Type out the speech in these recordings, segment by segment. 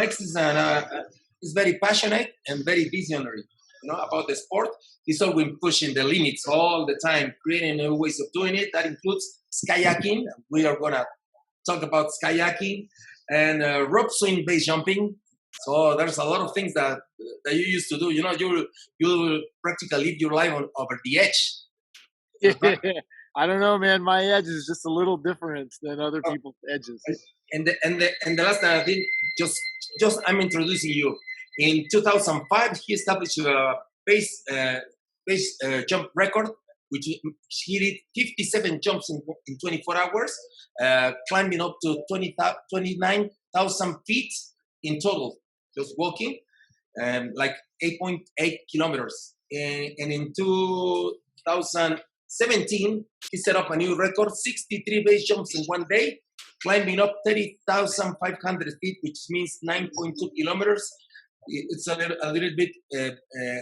Mike is very passionate and very visionary, about the sport. He's always pushing the limits all the time, creating new ways of doing it. That includes skyyaking. We are gonna talk about skyyaking and rope swing base jumping. So there's a lot of things that you used to do. You practically live your life over the edge. I don't know, man. My edge is just a little different than other people's edges. And the last thing I did, just I'm introducing you. In 2005, he established a base jump record, which he did 57 jumps in 24 hours, climbing up to 29,000 feet in total, just walking, like 8.8 kilometers. And in 2017, he set up a new record, 63 base jumps in one day, climbing up 30,500 feet, which means 9.2 kilometers. It's a little bit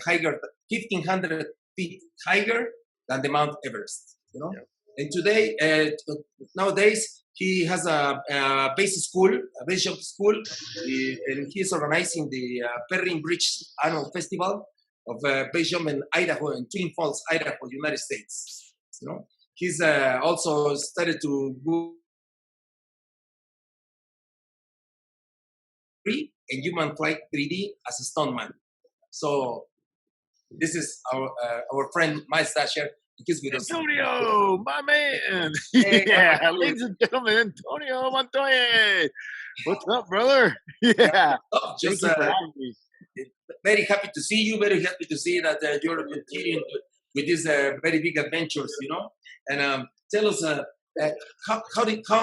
higher, 1,500 feet higher than the Mount Everest, Yeah. And today, nowadays, he has a base jump school, and he's organizing the Perrin Bridge Annual Festival of base jump in Idaho, in Twin Falls, Idaho, United States. He's also started to go and human flight 3D as a stuntman. So this is our friend Miles Daisher. He's with us. Antonio, my man. Yeah, ladies and gentlemen, Antonio Montaño. What's up, brother? Yeah. Just very happy to see you. Very happy to see that you're continuing with these very big adventures, And tell us, how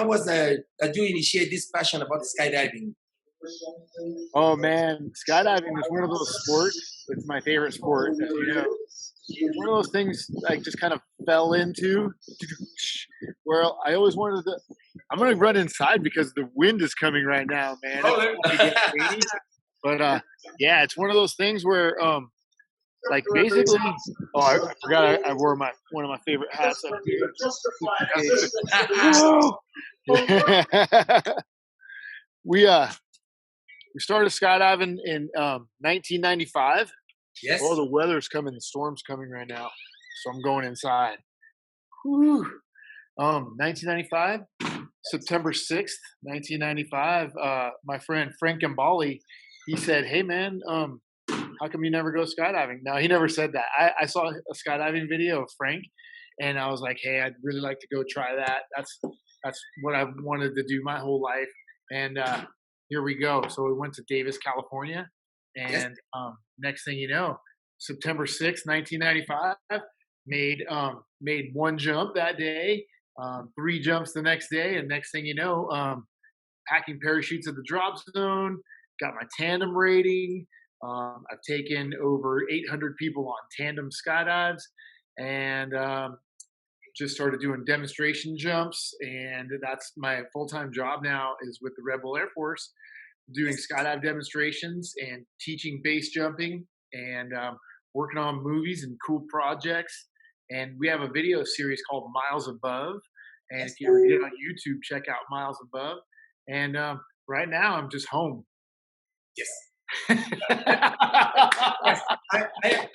was that you initiate this passion about skydiving? Oh man, skydiving is one of those sports. It's my favorite sport. It's one of those things I just kind of fell into. Where I always wanted to. I'm gonna run inside because the wind is coming right now, man. But yeah, it's one of those things where like basically. Oh, I forgot I wore one of my favorite hats up here. We started skydiving in 1995. Yes. Oh, the weather's coming. The storm's coming right now. So I'm going inside. Whew. 1995, September 6th, 1995. My friend Frank Gambali, he said, "Hey, man, how come you never go skydiving?" Now, he never said that. I saw a skydiving video of Frank, and I was like, "Hey, I'd really like to go try that. That's what I've wanted to do my whole life." And here we go. So we went to Davis, California, and next thing you know, September 6th, 1995, made one jump that day, 3 jumps the next day, and next thing you know, packing parachutes at the drop zone, got my tandem rating. I've taken over 800 people on tandem skydives, and just started doing demonstration jumps, and that's my full-time job now is with the Red Bull Air Force, doing skydive demonstrations and teaching base jumping and working on movies and cool projects. And we have a video series called Miles Above, and if you ever get on YouTube, check out Miles Above. And right now, I'm just home. Yes. Yes.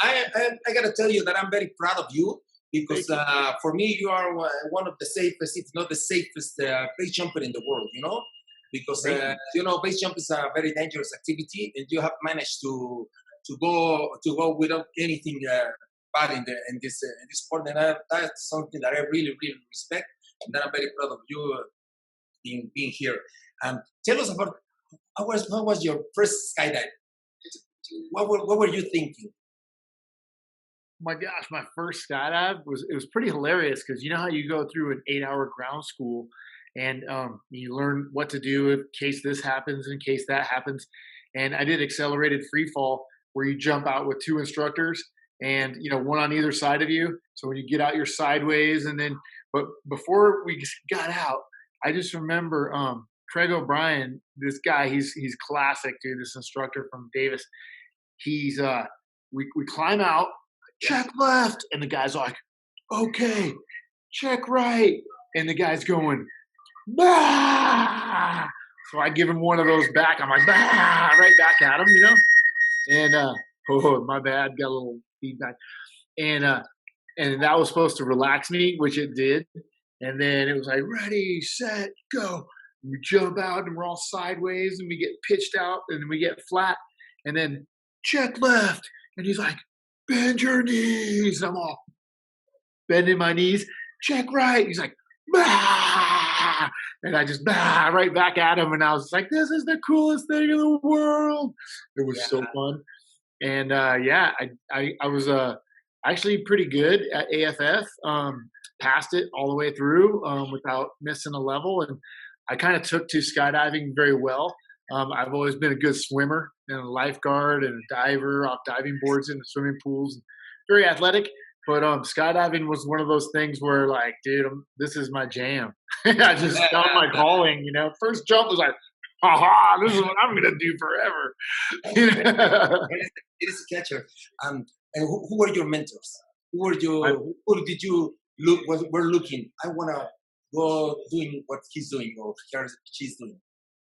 I gotta tell you that I'm very proud of you. Because for me, you are one of the safest, if not the safest, base jumper in the world. Because base jump is a very dangerous activity, and you have managed to go without anything bad in this sport, and that's something that I really, really respect, and that I'm very proud of you being here. Tell us about how was your first skydive? What were you thinking? My gosh, my first skydive was pretty hilarious because you know how you go through an 8-hour ground school and you learn what to do in case this happens, in case that happens. And I did accelerated free fall where you jump out with 2 instructors and one on either side of you. So when you get out, you're sideways, but before we got out, I just remember Craig O'Brien, this guy, he's classic, dude. This instructor from Davis. He's we climb out. Check left, and the guy's like, okay, check right, and the guy's going, bah! So I give him one of those back. I'm like, bah, right back at him, And oh, my bad, got a little feedback. And that was supposed to relax me, which it did. And then it was like, ready, set, go. And we jump out and we're all sideways and we get pitched out and then we get flat. And then check left. And he's like, bend your knees. I'm all bending my knees. Check right. He's like, bah! And I just right back at him. And I was like, this is the coolest thing in the world. It was so fun. And I was actually pretty good at AFF. Passed it all the way through without missing a level. And I kind of took to skydiving very well. I've always been a good swimmer and a lifeguard and a diver off diving boards in the swimming pools. Very athletic. But skydiving was one of those things where, like, dude, this is my jam. I just found my calling, First jump was like, aha, this is what I'm going to do forever. It is a catcher. And who were your mentors? Who did you were looking? I want to go doing what he's doing or she's doing.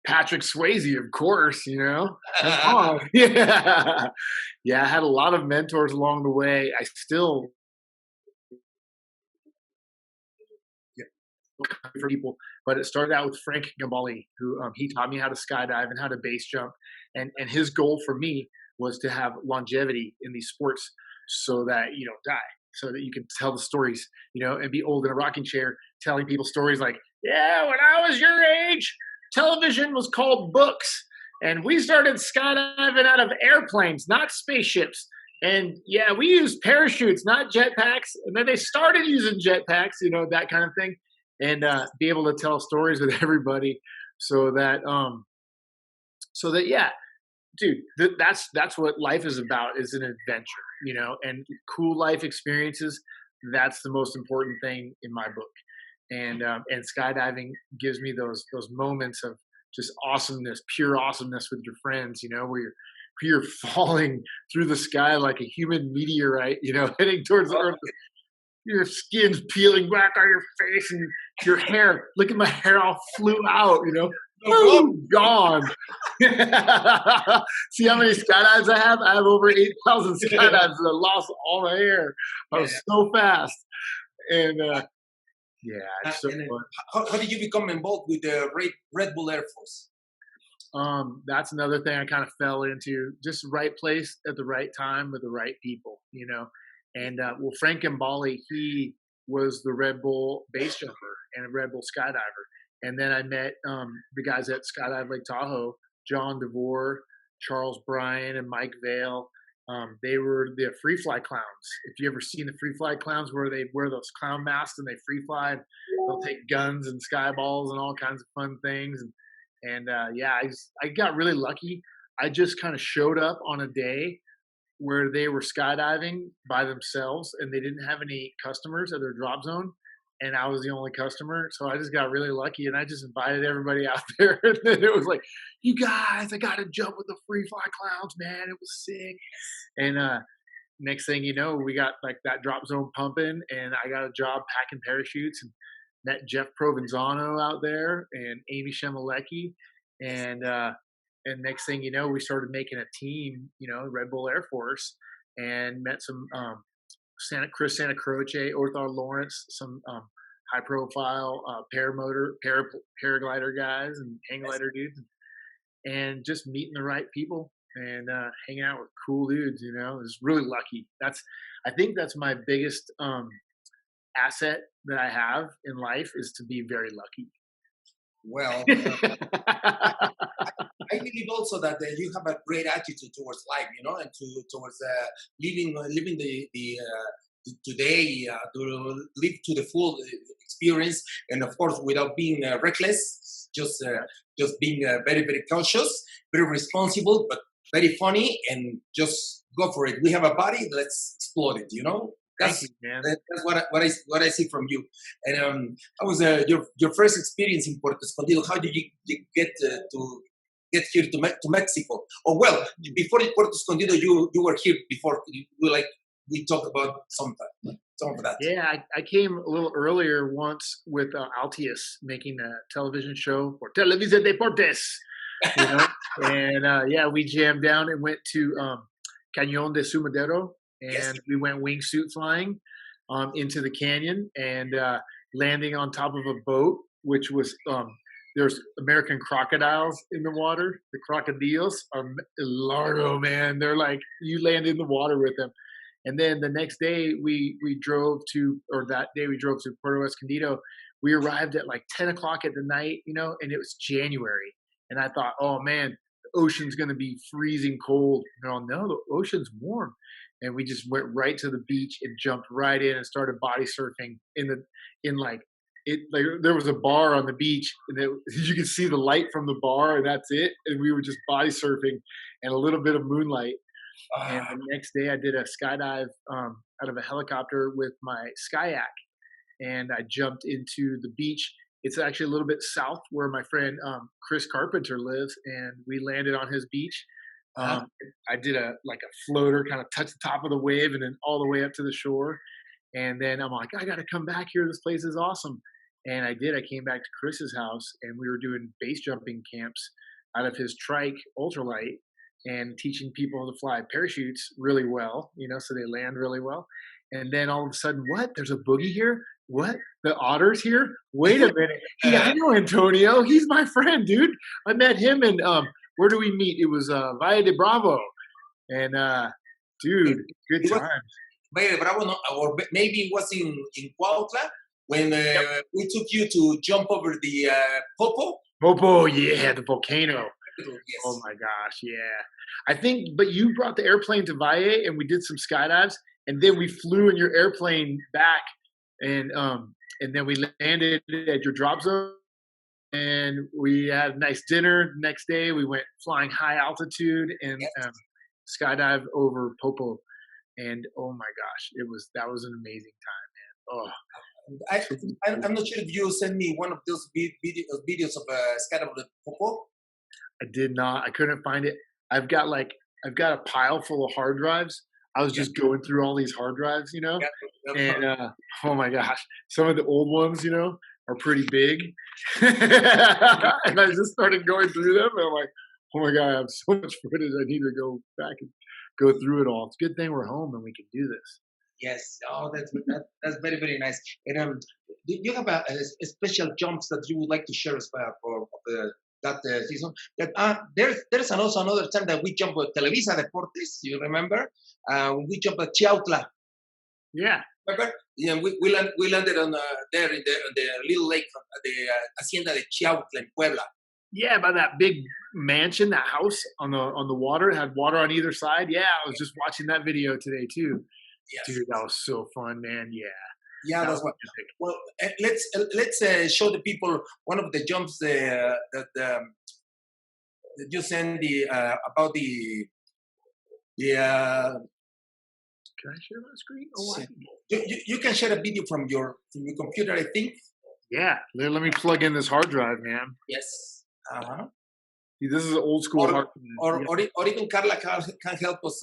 Patrick Swayze, of course, Oh, yeah. Yeah, I had a lot of mentors along the way. I still for people, but it started out with Frank Gambale, who he taught me how to skydive and how to base jump. And his goal for me was to have longevity in these sports so that you don't die, so that you can tell the stories, and be old in a rocking chair telling people stories like, yeah, when I was your age, television was called books. And we started skydiving out of airplanes, not spaceships. And yeah, we used parachutes, not jetpacks. And then they started using jetpacks, that kind of thing. And be able to tell stories with everybody so that yeah, dude, that's what life is about, is an adventure, and cool life experiences. That's the most important thing in my book. And skydiving gives me those moments of just awesomeness, pure awesomeness with your friends, where you're falling through the sky like a human meteorite, heading towards the earth. Your skin's peeling back on your face and your hair. Look at my hair all flew out, Boom, gone. See how many skydives I have? I have over 8,000 skydives and I lost all my hair. I was so fast. And it's so fun. How did you become involved with the Red Bull Air Force? That's another thing I kind of fell into. Just the right place at the right time with the right people, And Frank Gambale, he was the Red Bull base jumper and a Red Bull skydiver. And then I met the guys at Skydive Lake Tahoe, John DeVore, Charles Bryan, and Mike Vale. They were the free fly clowns. If you ever seen the free fly clowns where they wear those clown masks and they free fly, they'll take guns and sky balls and all kinds of fun things. And I got really lucky. I just kind of showed up on a day where they were skydiving by themselves and they didn't have any customers at their drop zone. And I was the only customer. So I just got really lucky and I just invited everybody out there. And then it was like, you guys, I got to jump with the free fly clowns, man. It was sick. And next thing you know, we got like that drop zone pumping and I got a job packing parachutes and met Jeff Provenzano out there and Amy Shemalecki. And next thing you know, we started making a team, Red Bull Air Force, and met some Chris Santa Croce, Orthar Lawrence, some high-profile paraglider guys and hang glider dudes, and just meeting the right people and hanging out with cool dudes. It was really lucky. I think that's my biggest asset that I have in life, is to be very lucky. Well, I believe also that you have a great attitude towards life, and towards living the today, to live to the full experience, and of course without being reckless, just being very, very cautious, very responsible, but very funny, and just go for it. We have a body, let's explode it. That's what I see from you. And how was your first experience in Puerto Escondido? How did you get to get here to Mexico? Or well, before Puerto Escondido, you were here before. We talked about sometime. some of that. Yeah, I came a little earlier once with Altius making a television show for Televisa Deportes, you know, and yeah, we jammed down and went to Cañón de Sumadero, Yes. and we went wingsuit flying into the canyon and landing on top of a boat, which was there's American crocodiles in the water. The crocodiles are largo, man. They're like you land in the water with them. And then the next day we drove to, or that day we drove to Puerto Escondido. We arrived at like 10 o'clock at the night, you know, and it was January. And I thought, oh man, the ocean's going to be freezing cold. No, the ocean's warm. And we just went right to the beach and jumped right in and started body surfing there was a bar on the beach and you could see the light from the bar and that's it. And we were just body surfing and a little bit of moonlight. And the next day I did a skydive out of a helicopter with my skyac, and I jumped into the beach. It's actually a little bit south where my friend Chris Carpenter lives, and we landed on his beach. I did a floater, kind of touched the top of the wave and then all the way up to the shore. And then I'm like, I got to come back here. This place is awesome. And I did. I came back to Chris's house, and we were doing base jumping camps out of his trike ultralight, and teaching people to fly parachutes really well, you know, so they land really well. And then all of a sudden, what? There's a boogie here? What? The otter's here? Wait a minute. Yeah, I know Antonio. He's my friend, dude. I met him in, where do we meet? It was Valle de Bravo. And, dude, good times. Valle de Bravo, no, or maybe it was in Cuautla when we took you to jump over the Popo. Popo, yeah, the volcano. Yes. Oh my gosh, yeah. I think, but you brought the airplane to Valle and we did some skydives, and then we flew in your airplane back, and then we landed at your drop zone, and we had a nice dinner. Next day, we went flying high altitude and skydive over Popo, and oh my gosh, that was an amazing time, man. Oh. I'm not sure if you sent me one of those videos of skydive with Popo. I did not. I couldn't find it. I've got a pile full of hard drives. I was just going through all these hard drives, you know, and oh my gosh, some of the old ones, you know, are pretty big. And I just started going through them, and I'm like, oh my god, I have so much footage. I need to go back and go through it all. It's a good thing we're home and we can do this. Yes. Oh, that's very, very nice. And do you have a special jumps that you would like to share as well for that season? That there's also another time that we jumped with Televisa Deportes. You remember? We jumped at Cuautla. Yeah. Remember? Yeah. We landed on there in the little lake, the Hacienda de Cuautla in Puebla. Yeah, by that big mansion, that house on the water. It had water on either side. Yeah, I was just watching that video today too. Yes. Dude, that was so fun, man. Yeah. Yeah, that's what. Well, let's show the people one of the jumps that you send about the. Can I share my screen? Oh, you can share a video from your computer, I think. Yeah, let me plug in this hard drive, man. Yes. This is an old school hard drive. Or even Carla can help us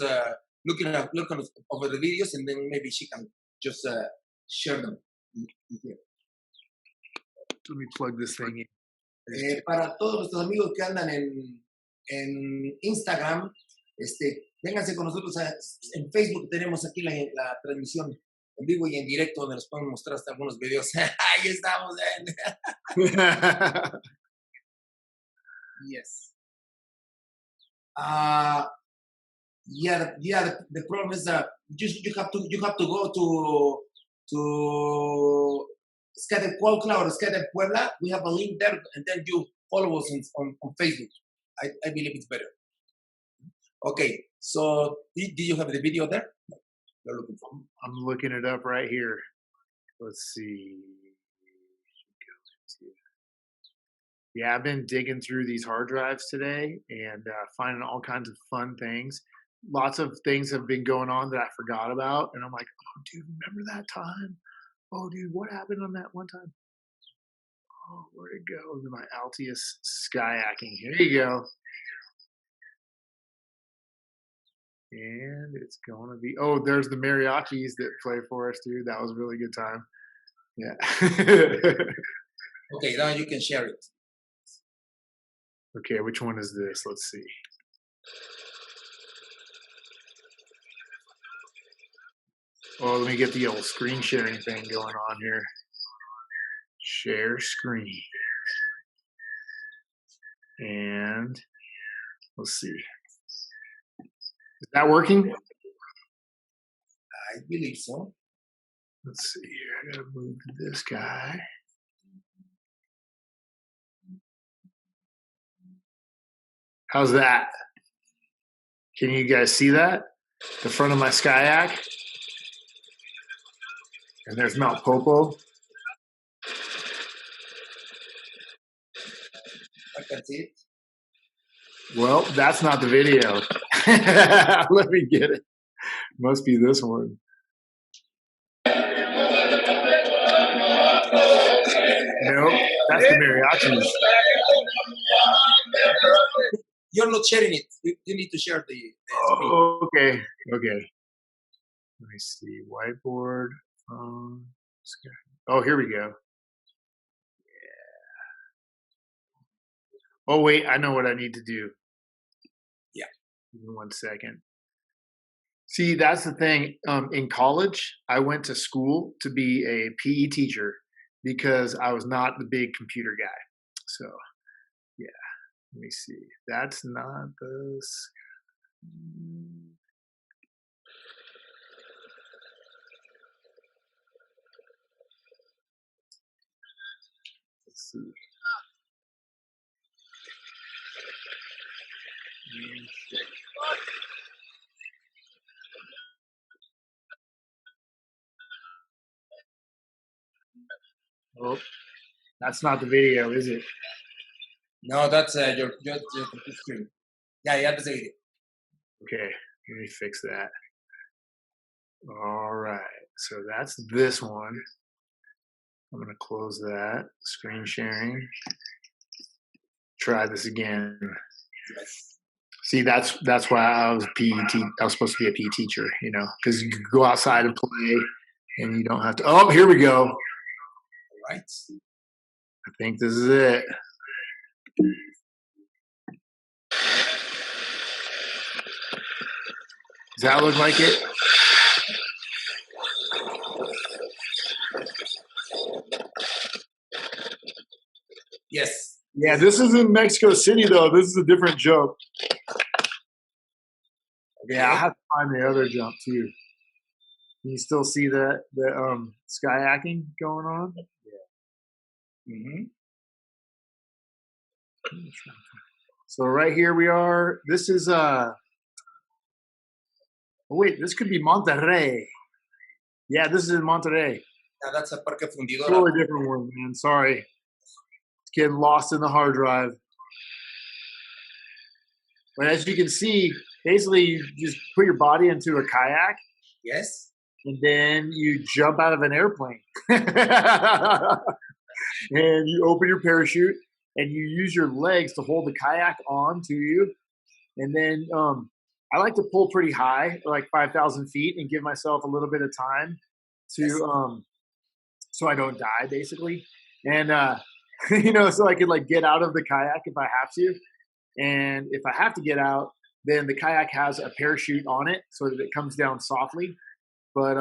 looking over the videos, and then maybe she can just share them. Let me plug this thing in. Para todos nuestros amigos que andan en Instagram, vénganse con nosotros en Facebook. Tenemos aquí la transmisión en vivo y en directo donde nos podemos mostrar hasta algunos videos. Ahí estamos. Yes. The problem is that you have to go to Skydive Cuautla or Skydive Puebla. We have a link there, and then you follow us on Facebook. I believe it's better. Okay, so did you have the video there? You're looking for? I'm looking it up right here. Let's see. Yeah, I've been digging through these hard drives today and finding all kinds of fun things. Lots of things have been going on that I forgot about. And I'm like, oh, dude, remember that time? Oh, dude, what happened on that one time? Oh, where'd it go? My Altius skyacking. Here you go. And it's going to be, oh, there's the mariachis that play for us, dude. That was a really good time. Yeah. Okay, now you can share it. Okay, which one is this? Let's see. Oh, let me get the old screen sharing thing going on here. Share screen. And let's see. Is that working? I believe so. Let's see here. I gotta move this guy. How's that? Can you guys see that? The front of my skyac. And there's Mount Popo. I can see it. Well, that's not the video. Let me get it. Must be this one. Nope, that's the mariachis. You're not sharing it. You need to share the screen. Oh, okay. Let me see. Whiteboard. Oh, here we go. Yeah. Oh, wait. I know what I need to do. Yeah. Give me 1 second. See, that's the thing. In college, I went to school to be a PE teacher because I was not the big computer guy. So, yeah. Let me see. That's not the. Let's see. Oh, that's not the video, is it? No, that's your computer screen. Yeah, that's the video. Okay, let me fix that. All right, so that's this one. I'm gonna close that. Screen sharing. Try this again. Yes. See, that's why I was I was supposed to be a PE teacher, you know, because you can go outside and play, and you don't have to. Oh, here we go. All right. I think this is it. Does that look like it? Yes. Yeah, this is in Mexico City, though. This is a different jump. Yeah, I have to find the other jump, too. Can you still see the skyacking going on? Yeah. Mm-hmm. So right here we are. This is oh wait, this could be Monterrey. Yeah, this is in Monterrey. Yeah, that's a Parque Fundidora. Totally different one, man. Sorry. It's getting lost in the hard drive. But as you can see, basically you just put your body into a kayak. Yes. And then you jump out of an airplane. And you open your parachute and you use your legs to hold the kayak on to you. And then I like to pull pretty high, like 5,000 feet, and give myself a little bit of time to so I don't die, basically. And you know, so I could like get out of the kayak if I have to. And if I have to get out, then the kayak has a parachute on it so that it comes down softly. But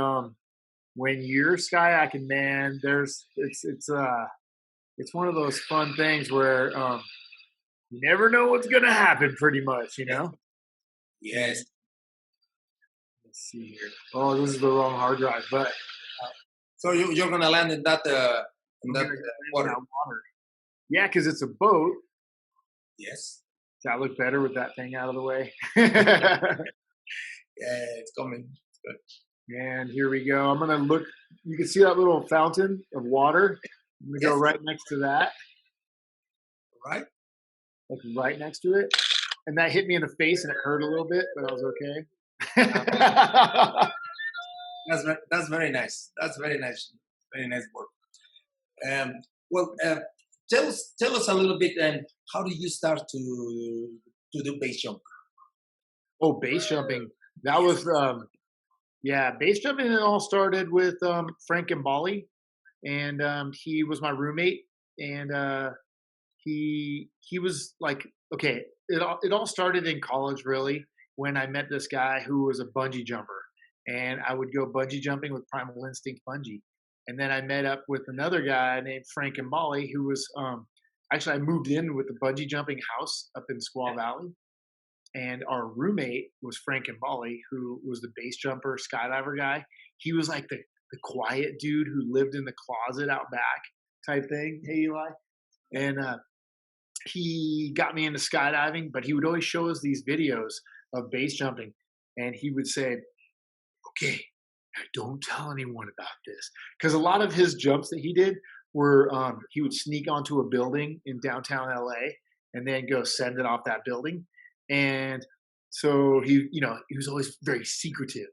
when you're skyacking, man, it's one of those fun things where you never know what's gonna happen, pretty much, you know. Yes. Let's see here. Oh, this is the wrong hard drive, but so you're gonna land in that water. Yeah, because it's a boat. Yes. Does that look better with that thing out of the way? Yeah, it's coming. It's good. And here we go. I'm gonna look. You can see that little fountain of water. I'm gonna go right next to that. Right. Like right next to it. And that hit me in the face and it hurt a little bit, but I was okay. That's very nice. That's very nice. Very nice work. Well, tell us a little bit. How do you start to do base jump? Oh, base jumping. That was yeah, base jumping. It all started with Frank and Bali, and he was my roommate, and he was like, okay, it all started in college really when I met this guy who was a bungee jumper, and I would go bungee jumping with Primal Instinct Bungee, and then I met up with another guy named Frank and Bali who was actually I moved in with the bungee jumping house up in Squaw Valley, and our roommate was Frank and Bali, who was the base jumper skydiver guy. He was like the quiet dude who lived in the closet out back type thing. Hey Eli, and he got me into skydiving, but he would always show us these videos of base jumping, and he would say, "Okay, don't tell anyone about this," because a lot of his jumps that he did were he would sneak onto a building in downtown LA and then go send it off that building, and so he was always very secretive,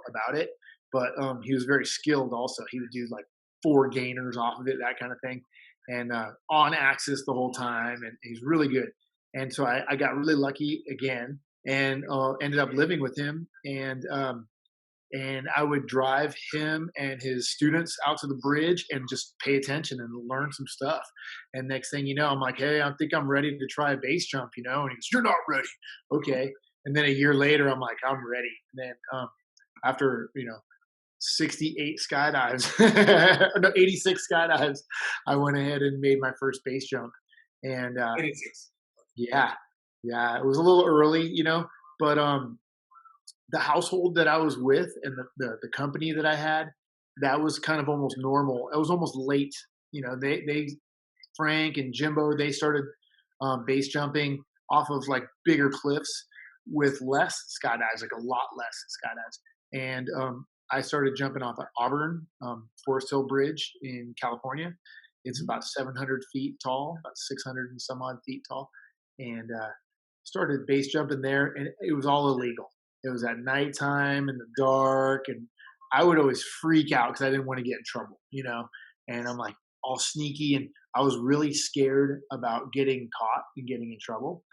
about it, but he was very skilled also. He would do like 4 gainers off of it, that kind of thing, and on axis the whole time, and he's really good. And so I got really lucky again, and ended up living with him, and I would drive him and his students out to the bridge and just pay attention and learn some stuff. And next thing you know, I'm like, hey, I think I'm ready to try a base jump, and he goes, you're not ready. Okay. And then a year later, I'm like, I'm ready. And then after 68 skydives, no, 86 skydives, I went ahead and made my first base jump. And 86. yeah, yeah, it was a little early, but the household that I was with and the company that I had, that was kind of almost normal. It was almost late. They Frank and Jimbo, they started base jumping off of like bigger cliffs with less skydives, like a lot less skydives. And I started jumping off of Auburn Forest Hill Bridge in California. It's about 700 feet tall, about 600 and some odd feet tall, and started base jumping there, and it was all illegal. It was at nighttime in the dark, and I would always freak out because I didn't want to get in trouble, and I'm like all sneaky, and I was really scared about getting caught and getting in trouble,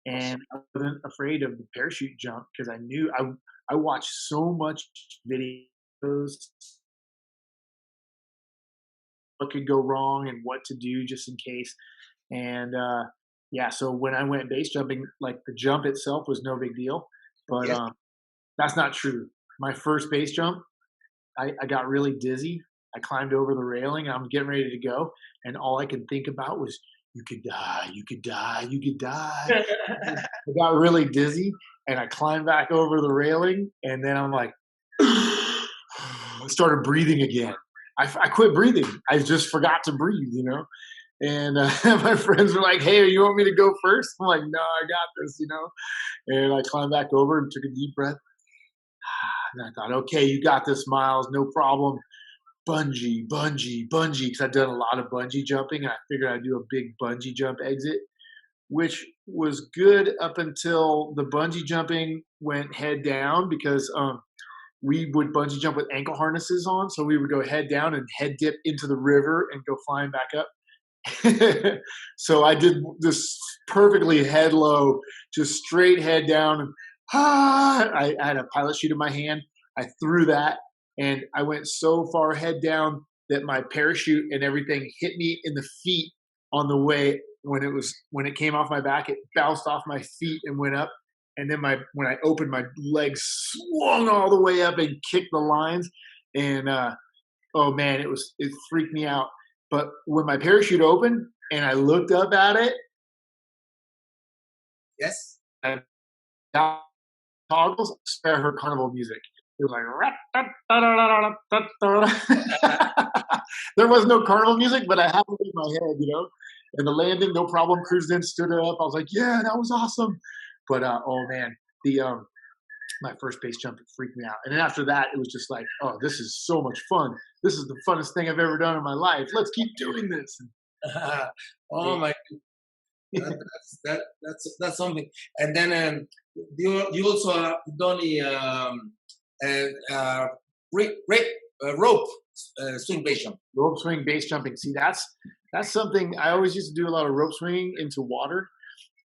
and I wasn't afraid of the parachute jump because I knew I watched so much videos what could go wrong and what to do just in case. And yeah, so when I went base jumping, like the jump itself was no big deal, but Yes. that's not true. My first base jump, I got really dizzy. I climbed over the railing. I'm getting ready to go, and all I could think about was, "You could die, you could die, you could die." I got really dizzy, and I climbed back over the railing, and then I'm like, I started breathing again. I quit breathing. I just forgot to breathe, And my friends were like, "Hey, you want me to go first?" I'm like, "No, I got this." And I climbed back over and took a deep breath. And I thought, "Okay, you got this, Miles. No problem. Bungee, bungee, bungee." Because I've done a lot of bungee jumping, and I figured I'd do a big bungee jump exit, which was good up until the bungee jumping went head down because we would bungee jump with ankle harnesses on. So we would go head down and head dip into the river and go flying back up. So I did this perfectly head low, just straight head down. And I had a pilot chute in my hand. I threw that, and I went so far head down that my parachute and everything hit me in the feet on the way. When it came off my back, it bounced off my feet and went up. And then when I opened, my legs swung all the way up and kicked the lines. And oh man, it freaked me out. But when my parachute opened and I looked up at it, Yes. I got toggles. I heard carnival music. It was like there was no carnival music, but I had it in my head, And the landing, no problem. Cruised in, stood it up. I was like, "Yeah, that was awesome." But oh man, my first base jump freaked me out. And then after that, it was just like, "Oh, this is so much fun. This is the funnest thing I've ever done in my life. Let's keep doing this." Oh my, that's something. And then you also done rope swing base jump. Rope swing, base jumping. See, that's something I always used to do a lot of rope swinging into water.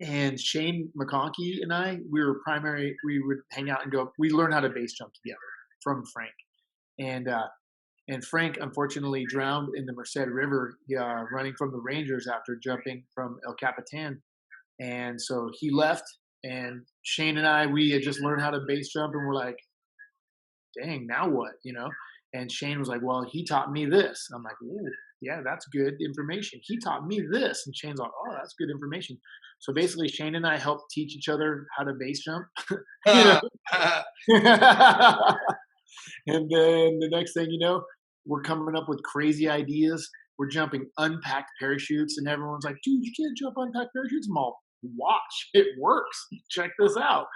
And Shane McConkey and we would hang out and go. We learned how to base jump together from Frank, and Frank unfortunately drowned in the Merced River, running from the Rangers after jumping from El Capitan, and so he left. And Shane and we had just learned how to base jump, and we're like, dang, now what, And Shane was like, well, he taught me this. I'm like, ooh, yeah, that's good information. He taught me this. And Shane's like, oh, that's good information. So basically, Shane and I helped teach each other how to base jump. And then the next thing you know, we're coming up with crazy ideas. We're jumping unpacked parachutes, and everyone's like, dude, you can't jump unpacked parachutes. I'm all, watch, it works. Check this out.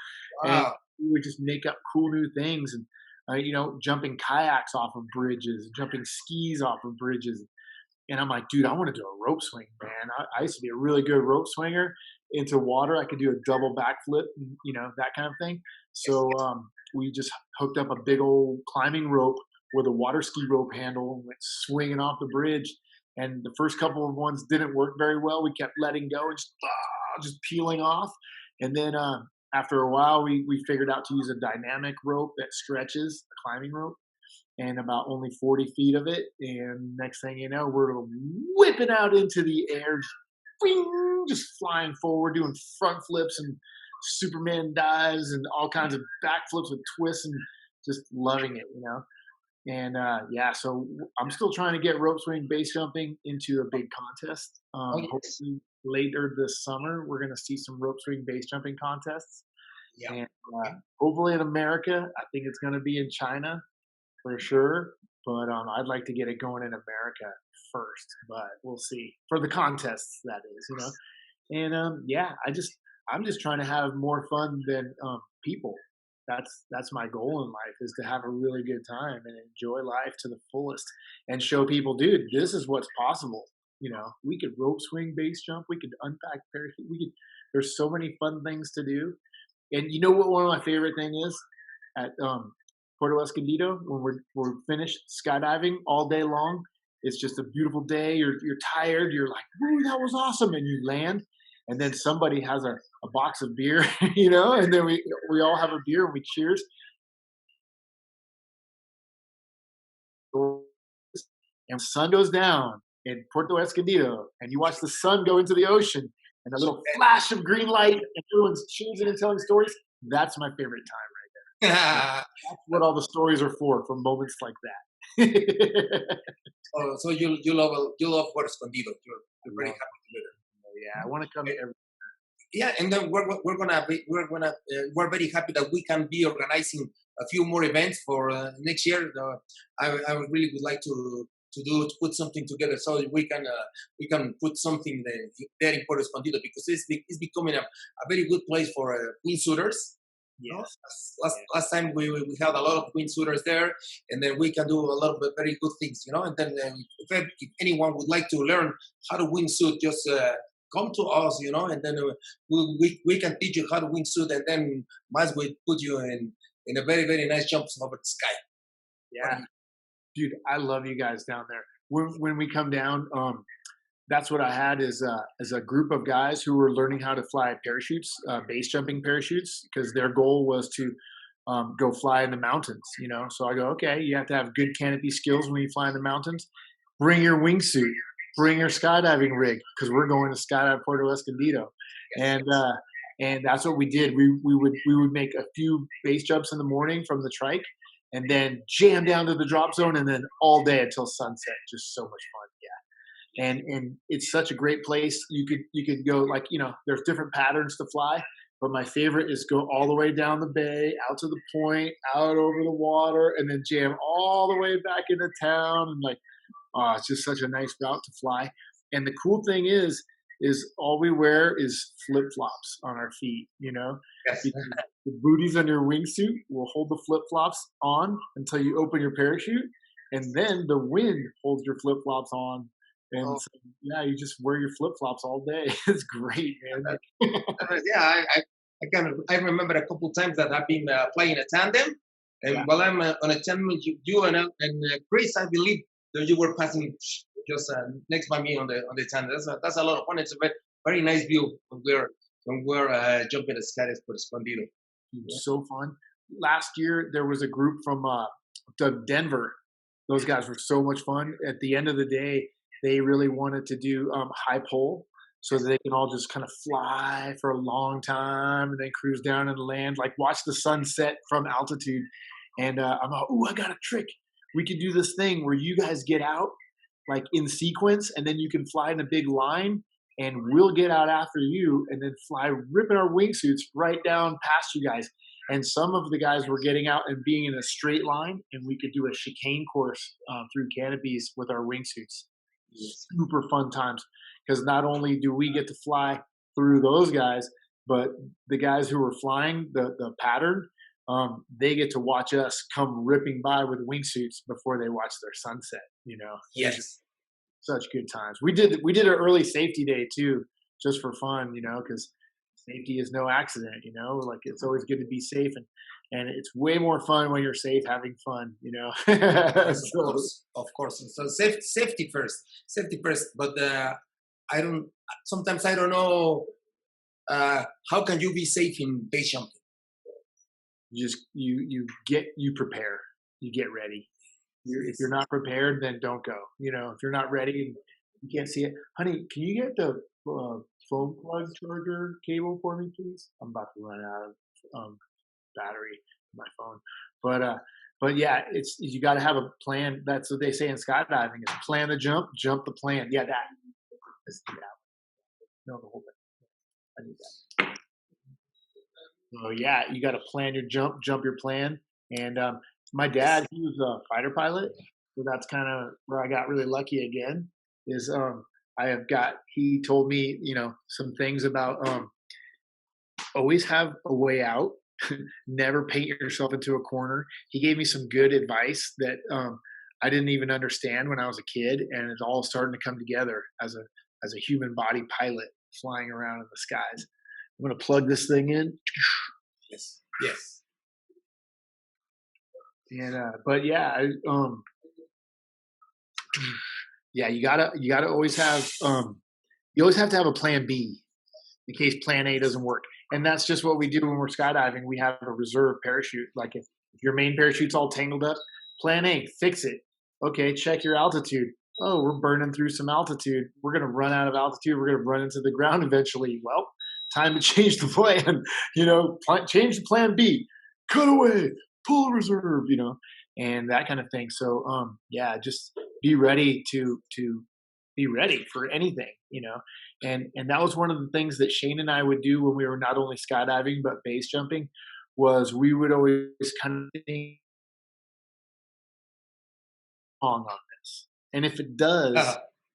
Wow. And we would just make up cool new things. And jumping kayaks off of bridges, jumping skis off of bridges. And I'm like, dude, I want to do a rope swing, man. I used to be a really good rope swinger into water. I could do a double backflip, that kind of thing. So we just hooked up a big old climbing rope with a water ski rope handle and went swinging off the bridge. And the first couple of ones didn't work very well. We kept letting go and just peeling off. And then after a while, we figured out to use a dynamic rope that stretches, a climbing rope, and about only 40 feet of it. And next thing you know, we're whipping out into the air, just flying forward, doing front flips and Superman dives and all kinds of backflips with twists, and just loving it, And so I'm still trying to get rope swing base jumping into a big contest. Hopefully later this summer, we're going to see some rope swing base jumping contests. Yeah. And hopefully in America. I think it's going to be in China for sure. But I'd like to get it going in America first. But we'll see for the contests, that is, And I'm just trying to have more fun than people. That's my goal in life, is to have a really good time and enjoy life to the fullest, and show people, dude, this is what's possible. We could rope swing, base jump, we could unpack parachute, there's so many fun things to do. And you know what one of my favorite thing is? At Puerto Escondido, when we're finished skydiving all day long, it's just a beautiful day, you're tired, you're like, ooh, that was awesome, and you land. And then somebody has a box of beer, and then we all have a beer and we cheers. And the sun goes down in Puerto Escondido, and you watch the sun go into the ocean, and a little flash of green light, and everyone's cheering and telling stories. That's my favorite time right there. That's what all the stories are for moments like that. So you love Puerto Escondido. You're very happy to be there. Yeah, I want to come every. Yeah, and then we're very happy that we can be organizing a few more events for next year. I really would like to put something together so we can put something there in Puerto Escondido, because it's becoming a very good place for wingsuiters. Yes. Last time we had a lot of wingsuiters there, and then we can do a lot of very good things, And then if anyone would like to learn how to wingsuit, just come to us, and then we can teach you how to wingsuit, and then Miles will put you in a very, very nice jumps over the sky. Yeah, dude, I love you guys down there. When we come down, that's what I had is a group of guys who were learning how to fly parachutes, base jumping parachutes, because their goal was to go fly in the mountains, So I go, okay, you have to have good canopy skills when you fly in the mountains. Bring your wingsuit. Bring your skydiving rig, because we're going to skydive Puerto Escondido. And that's what we did. We would make a few base jumps in the morning from the trike, and then jam down to the drop zone, and then all day until sunset. Just so much fun. Yeah. And it's such a great place. You could go, like, there's different patterns to fly, but my favorite is go all the way down the bay, out to the point, out over the water, and then jam all the way back into town. And it's just such a nice route to fly. And the cool thing is all we wear is flip-flops on our feet, Yes. The booties on your wingsuit will hold the flip-flops on until you open your parachute, and then the wind holds your flip-flops on. And so, you just wear your flip-flops all day. It's great, man. Yeah, I remember a couple times that I've been flying a tandem, and while I'm on a tandem, you and Chris, I believe, you were passing just next by me on the tandem. That's a lot of fun. It's a very nice view. when we're jumping escaleras por escondido. It was so fun. Last year, there was a group from Denver. Those guys were so much fun. At the end of the day, they really wanted to do high pole so that they can all just kind of fly for a long time and then cruise down and land, like watch the sunset from altitude. And I'm like, oh, I got a trick. We could do this thing where you guys get out like in sequence, and then you can fly in a big line, and we'll get out after you and then fly ripping our wingsuits right down past you guys. And some of the guys were getting out and being in a straight line, and we could do a chicane course through canopies with our wingsuits. Super fun times, because not only do we get to fly through those guys, but the guys who were flying the pattern, they get to watch us come ripping by with wingsuits before they watch their sunset. You know, Yes. such good times. We did an early safety day too, just for fun. You know, because safety is no accident. You know, like it's always good to be safe, and it's way more fun when you're safe having fun. You know, Yes, of course. So safety first, But I don't. Sometimes I don't know. How can you be safe in base jumping? You prepare, you get ready. If you're not prepared, then don't go. You know, if you're not ready and you can't see it, honey, can you get the phone plug charger cable for me, please? I'm about to run out of battery in my phone. But yeah, you got to have a plan. That's what they say in skydiving: is plan the jump, jump the plan. Yeah, that. No, the whole thing. I need that. So yeah, you got to plan your jump your plan. And my dad, he was a fighter pilot, so that's kind of where I got really lucky again. Is he told me, you know, some things about always have a way out, never paint yourself into a corner. He gave me some good advice that I didn't even understand when I was a kid, and it's all starting to come together as a human body pilot flying around in the skies. I'm gonna plug this thing in. Yes. And but yeah, yeah, you gotta always have you always have to have a plan B in case plan A doesn't work. And that's just what we do when we're skydiving. We have a reserve parachute. Like if your main parachute's all tangled up, plan A, fix it. Okay, check your altitude. Oh, we're burning through some altitude. We're gonna run out of altitude. We're gonna run into the ground eventually. Well, time to change the plan. You know, change the plan B. Cut away, pull reserve. You know, and that kind of thing. So, yeah, just be ready to be ready for anything. You know, and that was one of the things that Shane and I would do when we were not only skydiving but base jumping. Was we would always kind of think on this, and if it does,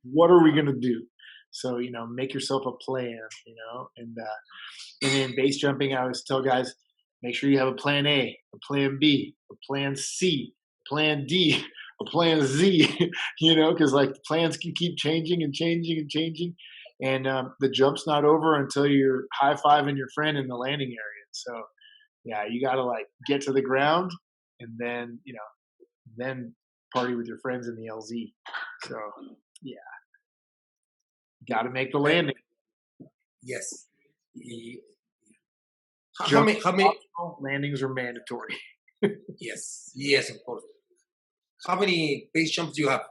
what are we gonna do? So, you know, make yourself a plan, you know, and in base jumping, I always tell guys, make sure you have a plan A, a plan B, a plan C, a plan D, a plan Z, you know, because like the plans can keep changing and changing and changing. And the jump's not over until you're high-fiving your friend in the landing area. So, yeah, you got to like get to the ground and then, you know, then party with your friends in the LZ. So, yeah. Got to make the landing. Yes. How many landings are mandatory? Yes, of course. How many base jumps do you have?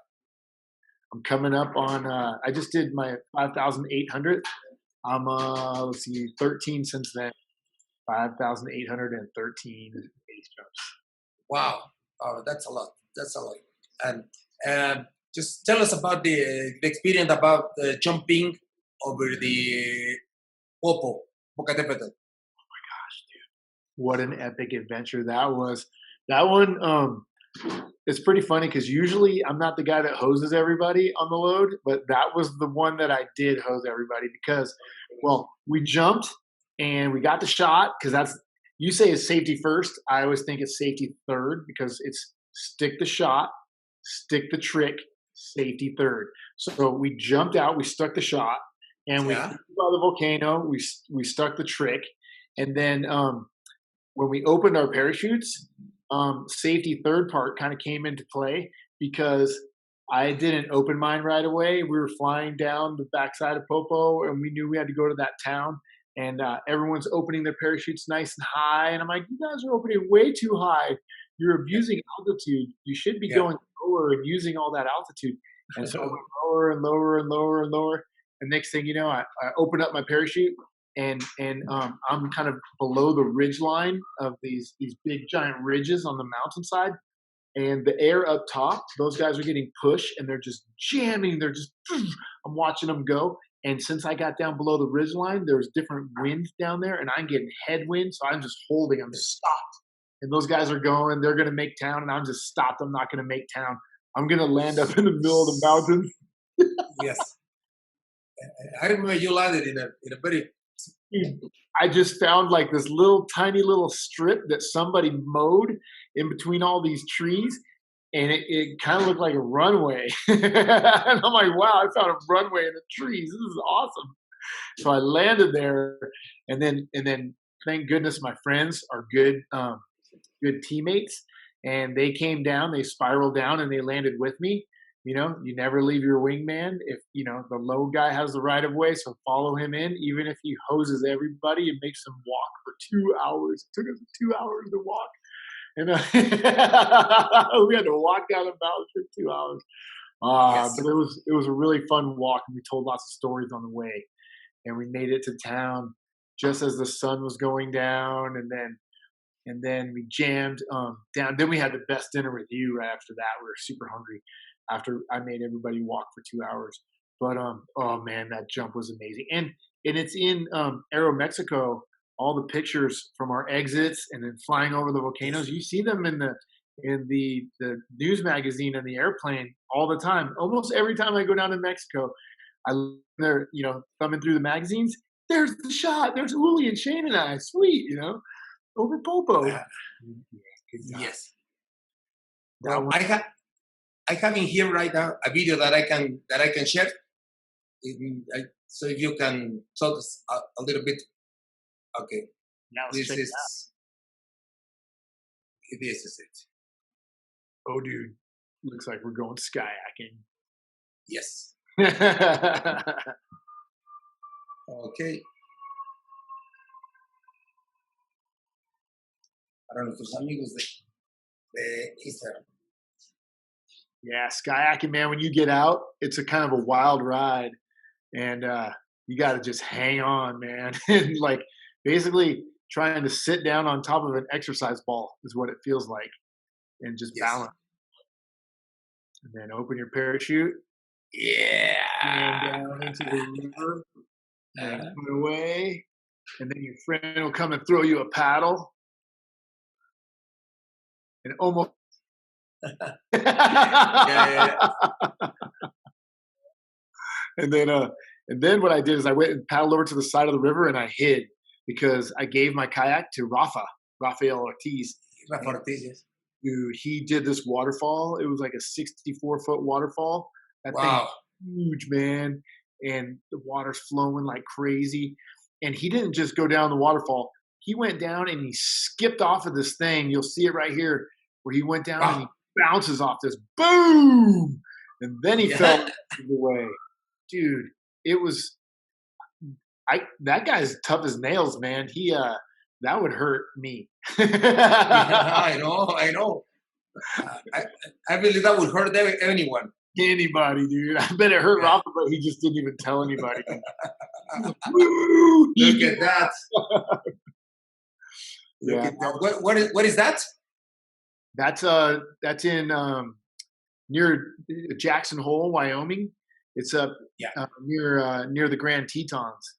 I'm coming up on. I just did my 5,800. I'm let's see, 13 since then. 5,813 base jumps. Wow, that's a lot. And just tell us about the experience about jumping over the Popocatépetl. Oh my gosh, dude! What an epic adventure that was. That one, it's pretty funny because usually I'm not the guy that hoses everybody on the load, but that was the one that I did hose everybody because, well, we jumped and we got the shot because that's, you say it's safety first. I always think it's safety third because it's stick the shot, stick the trick, safety third. So we jumped out, we stuck the shot, and we by the volcano, we stuck the trick, and then when we opened our parachutes, safety third part kind of came into play because I didn't open mine right away. We were flying down the backside of Popo, and we knew we had to go to that town, and everyone's opening their parachutes nice and high, and I'm like, you guys are opening way too high. You're abusing altitude. You should be Yeah. going lower and using all that altitude. And so I went lower and lower and lower and lower. And next thing you know, I open up my parachute, and I'm kind of below the ridge line of these big giant ridges on the mountainside. And the air up top, those guys are getting pushed, and they're just jamming. I'm watching them go. And since I got down below the ridge line, there's different winds down there, and I'm getting headwind. So I'm just holding. I'm just stopped. And those guys are going. They're going to make town, and I'm just stopped. I'm not going to make town. I'm going to land up in the middle of the mountains. Yes. I remember you landed in a very. I just found like this little tiny little strip that somebody mowed in between all these trees, and it kind of looked like a runway. And I'm like, wow, I found a runway in the trees. This is awesome. So I landed there, and then thank goodness my friends are good teammates, and they came down, they spiraled down, and they landed with me. You know, you never leave your wingman. If, you know, the low guy has the right of way, so follow him in, even if he hoses everybody and makes them walk for 2 hours. It took us 2 hours to walk. And we had to walk down the mountain for 2 hours. Yes. But it was a really fun walk, and we told lots of stories on the way. And we made it to town just as the sun was going down, and then we jammed down. Then we had the best dinner with you right after that. We were super hungry after I made everybody walk for 2 hours. But oh man, that jump was amazing. And it's in Aero Mexico. All the pictures from our exits and then flying over the volcanoes. You see them in the news magazine and the airplane all the time. Almost every time I go down to Mexico, I look there, you know, thumbing through the magazines. There's the shot. There's Uli and Shane and I. Sweet, you know, over Popo. Yes. That one. I have in here right now a video that I can share. So if you can talk a little bit. Okay. Now This is it. Oh, dude, looks like we're going skyyaking. Yes. Yeah, Okay. Para nuestros amigos de Instagram. skyyaking, man. When you get out, it's a kind of a wild ride, and you got to just hang on, man. And like basically trying to sit down on top of an exercise ball is what it feels like, and just balance. And then open your parachute. Yeah. And down into the river. And put away. And then your friend will come and throw you a paddle. And almost. Yeah. And then what I did is I went and paddled over to the side of the river, and I hid because I gave my kayak to Rafael Ortiz. Dude, he did this waterfall. It was like a 64-foot waterfall. That thing huge, man. And the water's flowing like crazy. And he didn't just go down the waterfall. He went down and he skipped off of this thing. You'll see it right here where he went down and he bounces off this. Boom! And then he fell away. Dude, it was that guy's tough as nails, man. He that would hurt me. I know. I believe that would hurt anyone. Anybody, dude. I bet it hurt Rafa, but he just didn't even tell anybody. Look at that. Look Yeah. at that. What is that? That's in near Jackson Hole, Wyoming. It's up near the Grand Tetons.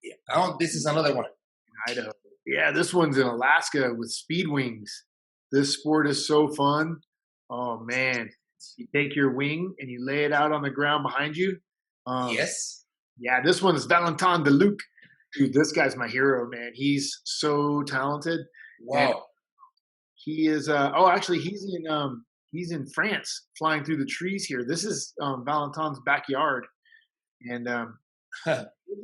Yeah. Oh, this is another one. In Idaho. Yeah, this one's in Alaska with speed wings. This sport is so fun. Oh man, you take your wing and you lay it out on the ground behind you. Yes. Yeah, this one is Valentin Deluc. Dude, this guy's my hero, man. He's so talented. Wow. And he is. Actually, he's in France, flying through the trees here. This is Valentin's backyard, and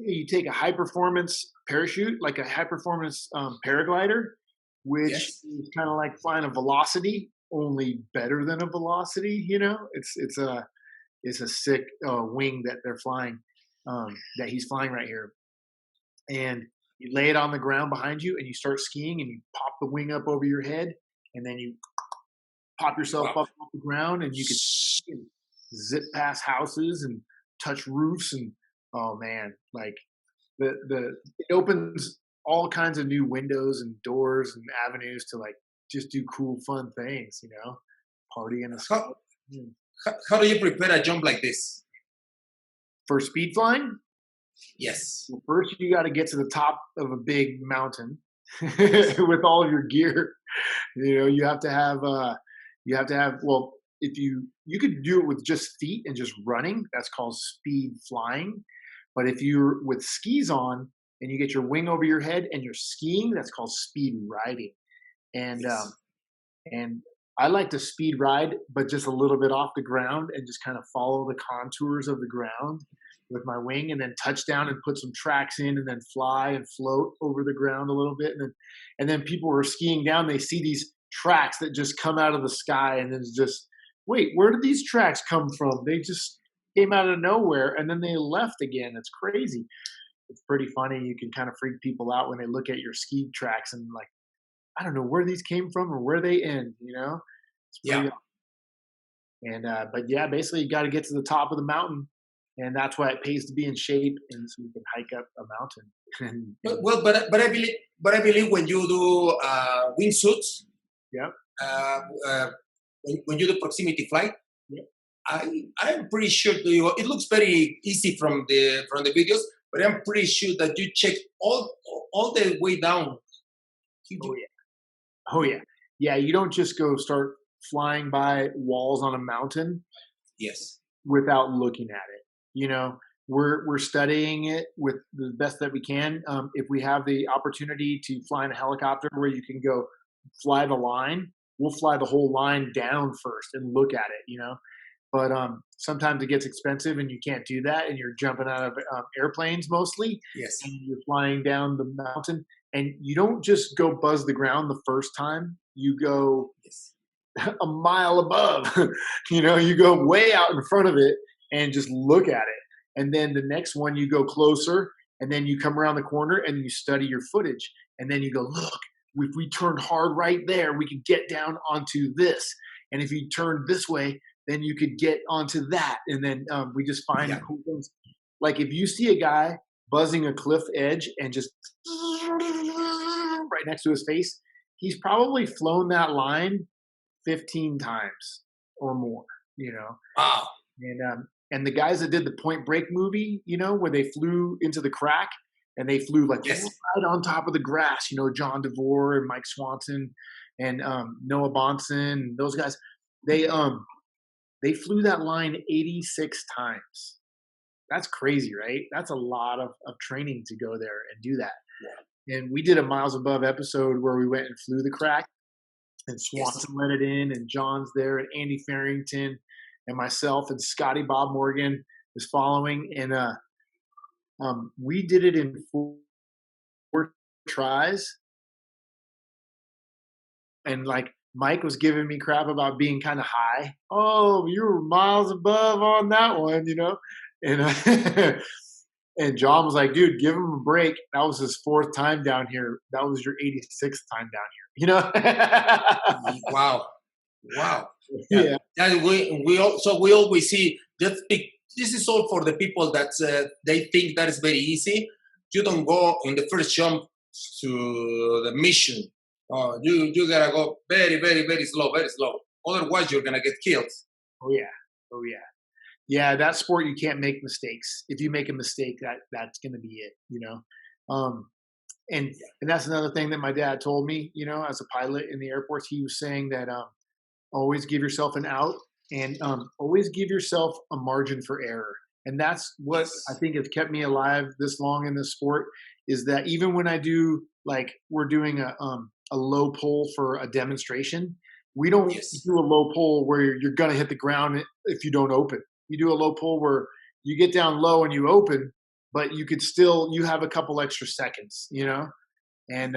you take a high performance parachute, like a high performance paraglider, which is kind of like flying a Velocity, only better than a Velocity. You know, it's a sick wing that they're flying, that he's flying right here. and you lay it on the ground behind you, and you start skiing, and you pop the wing up over your head, and then you pop yourself Wow. up off the ground, and you can zip past houses and touch roofs, and oh man, like the it opens all kinds of new windows and doors and avenues to like just do cool, fun things, party in the sky. How, how do you prepare a jump like this? For speed flying, Yes. well, first you got to get to the top of a big mountain with all of your gear. You have to have well, if you could do it with just feet and just running, that's called speed flying. But if you're with skis on and you get your wing over your head and you're skiing, that's called speed riding. And Yes. and I like to speed ride, but just a little bit off the ground and just kind of follow the contours of the ground with my wing, and then touch down and put some tracks in, and then fly and float over the ground a little bit. And then people who are skiing down, they see these tracks that just come out of the sky, and it's just, wait, where did these tracks come from? They just came out of nowhere, and then they left again. It's crazy. It's pretty funny. You can kind of freak people out when they look at your ski tracks and like, I don't know where these came from or where they end, It's pretty, Yeah. but yeah, basically you got to get to the top of the mountain, and that's why it pays to be in shape, and so you can hike up a mountain. Well, but I believe when you do wingsuits, Yep. uh, uh, when you do proximity flight, Yep. I'm pretty sure that it looks very easy from the videos, but I'm pretty sure that you check all the way down. Oh yeah. Oh yeah. Yeah. You don't just go start flying by walls on a mountain Yes. without looking at it. We're studying it with the best that we can. If we have the opportunity to fly in a helicopter where you can go fly the line, we'll fly the whole line down first and look at it. But sometimes it gets expensive and you can't do that, and you're jumping out of airplanes mostly, Yes. and you're flying down the mountain, and you don't just go buzz the ground the first time. You go Yes. a mile above. You go way out in front of it and just look at it. And then the next one, you go closer, and then you come around the corner and you study your footage. And then you go, look, if we turned hard right there, we could get down onto this. And if you turned this way, then you could get onto that. And then we just find Yeah. cool things. Like if you see a guy buzzing a cliff edge and just right next to his face, he's probably flown that line 15 times or more, Wow. and the guys that did the Point Break movie, where they flew into the crack and they flew like Yes. right on top of the grass, John DeVore and Mike Swanson and Noah Bonson, those guys, they flew that line 86 times. That's crazy, right? That's a lot of training to go there and do that. Yeah. And we did a Miles Above episode where we went and flew the crack, and Swanson let it in, and John's there, and Andy Farrington, and myself, and Scotty Bob Morgan is following. And we did it in 4 tries. And like Mike was giving me crap about being kind of high. Oh, you were miles above on that one, And and John was like, dude, give him a break. That was his 4th time down here. That was your 86th time down here, Wow. Wow. Yeah. And we always see just this is all for the people that they think that is very easy. You don't go in the first jump to the mission. You gotta go very, very, very slow, very slow. Otherwise, you're gonna get killed. Oh yeah. Oh yeah. Yeah, that sport, you can't make mistakes. If you make a mistake, that's going to be it, And that's another thing that my dad told me, as a pilot in the Air Force. He was saying that always give yourself an out, and always give yourself a margin for error. And that's what I think has kept me alive this long in this sport, is that even when I do, like we're doing a low pull for a demonstration, we don't do a low pull where you're going to hit the ground if you don't open. You do a low pull where you get down low and you open, but you have a couple extra seconds, And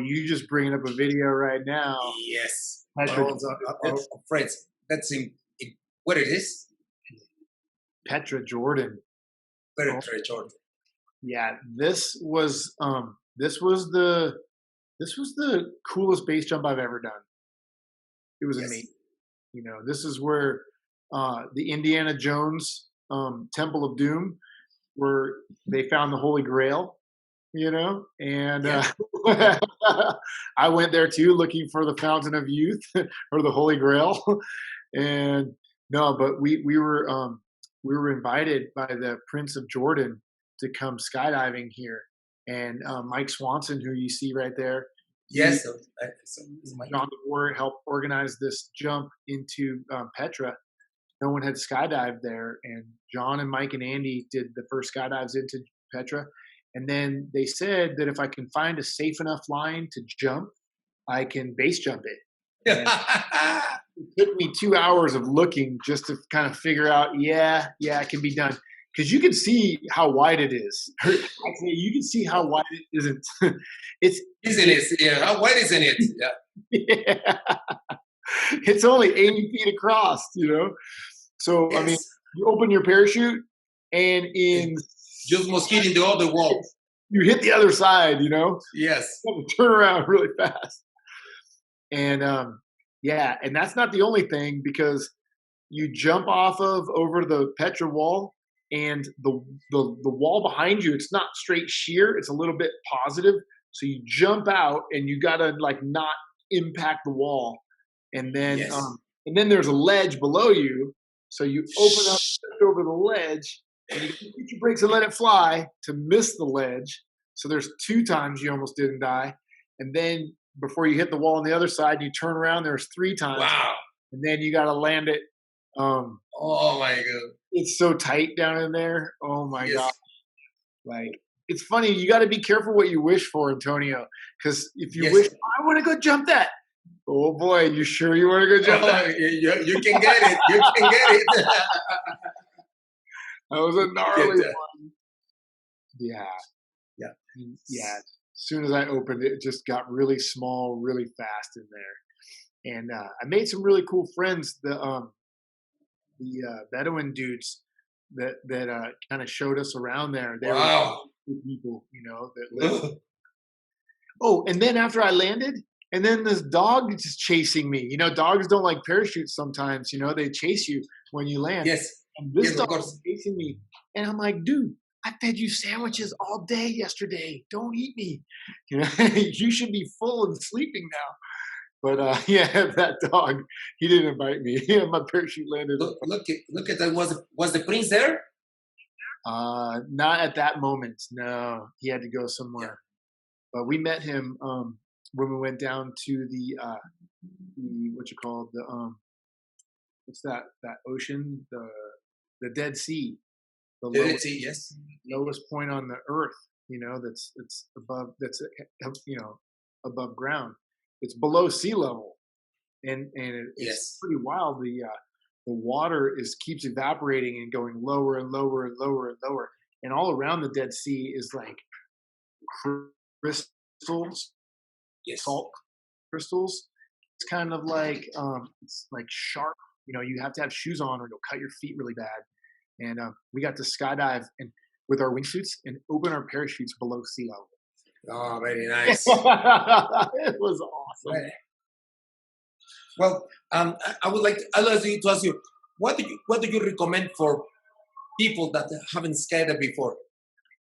you just bringing up a video right now. Yes. Petra, Friends, that's what it is. Petra Jordan. Petra Jordan. Yeah, this was the coolest base jump I've ever done. It was Yes. amazing. This is where the Indiana Jones Temple of Doom, where they found the Holy Grail, and Yeah. Yeah. I went there too, looking for the Fountain of Youth or the Holy Grail, and no, but we were invited by the Prince of Jordan to come skydiving here, and Mike Swanson, who you see right there, he Yes. So it's my, John DeWar helped organize this jump into Petra. No one had skydived there, and John and Mike and Andy did the first skydives into Petra. And then they said that if I can find a safe enough line to jump, I can base jump it. And it took me 2 hours of looking just to kind of figure out, yeah, it can be done. Because you can see how wide it is. Actually, you can see how wide it isn't. isn't it? Yeah. How wide isn't it? Yeah. Yeah. It's only 80 feet across, So, I mean, Yes. you open your parachute and in Just mosquito the other wall. you hit the other side, Yes. You have to turn around really fast. And yeah, and that's not the only thing, because you jump off of over the Petra wall, and the wall behind you, it's not straight sheer, it's a little bit positive. So you jump out and you gotta like not impact the wall. And then Yes. there's a ledge below you. So you open up over the ledge and you hit your brakes and let it fly to miss the ledge. So there's 2 times you almost didn't die. And then before you hit the wall on the other side, you turn around, there's 3 times. Wow. And then you gotta land it. Oh my God. It's so tight down in there. Oh my Yes. God. Like, it's funny. You got to be careful what you wish for, Antonio. Because if you Yes. wish, I want to go jump that. Oh boy, you sure you want to go jump that? You can get it. You can get it. That was a gnarly Get that. one. Yeah. Yeah. Yeah. As soon as I opened it, it just got really small, really fast in there. And I made some really cool friends. The Bedouin dudes that kind of showed us around there. They were Wow. cool people, that lived. Oh, and then after I landed, and then this dog is chasing me. Dogs don't like parachutes sometimes. They chase you when you land. Yes. And this Yes, of dog course. is chasing me, and I'm like, dude, I fed you sandwiches all day yesterday. Don't eat me. You should be full and sleeping now. But yeah, that dog, he didn't invite me. My parachute landed. Look at that. Was the prince there? Not at that moment. No, he had to go somewhere. But we met him when we went down to the what's that ocean, the Dead Sea, the Let's see. Yes. lowest point on the earth. It's above above ground. It's below sea level, and it's Yes. pretty wild. The water keeps evaporating and going lower and lower and lower and lower, and all around the Dead Sea is like crystals, Yes. salt crystals. It's kind of like it's like sharp. You have to have shoes on or it'll cut your feet really bad. And we got to skydive and with our wingsuits and open our parachutes below sea level. Oh, very nice. It was awesome. Right. Well, I would like to ask you, what do you recommend for people that haven't skydived before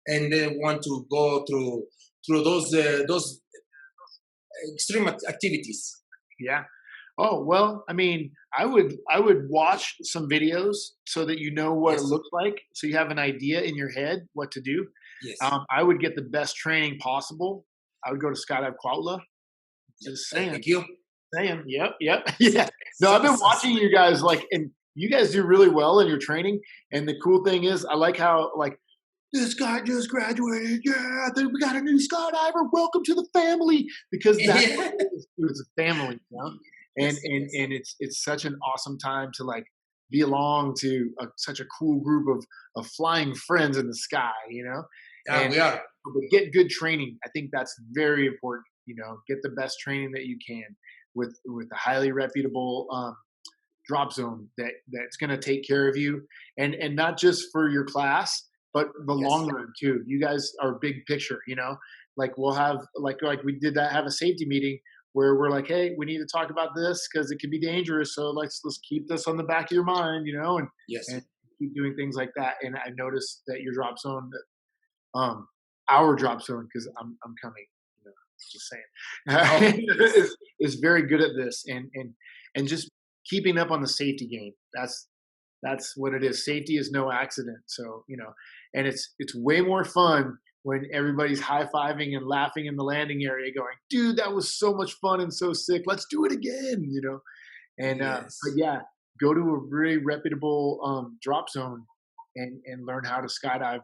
and they want to go through those extreme activities? Yeah. Oh, well, I mean, I would watch some videos so that you know what Yes. it looks like, so you have an idea in your head what to do. Yes. I would get the best training possible. I would go to Skydive Cuautla. Just saying. Thank you. Saying. Yep. Yeah. No, I've been watching you guys, and you guys do really well in your training. And the cool thing is, I like how, this guy just graduated. Yeah, we got a new skydiver. Welcome to the family. Because that's what it is. It's a family, And it's such an awesome time to be along to such a cool group of flying friends in the sky, Yeah, And we are. but get good training. I think that's very important. Get the best training that you can with a highly reputable drop zone that's going to take care of you, and not just for your class, but the Yes. long run too. You guys are big picture, like we'll have like we did that, have a safety meeting where we're like, hey, we need to talk about this because it can be dangerous. So let's keep this on the back of your mind, Yes. and keep doing things like that. And I noticed that your drop zone, our drop zone, because I'm coming, just saying, is very good at this, and just keeping up on the safety game. That's what it is. Safety is no accident. So, and it's way more fun when everybody's high-fiving and laughing in the landing area going, dude, that was so much fun and so sick. Let's do it again, And, Yes. but yeah, go to a really reputable drop zone and learn how to skydive.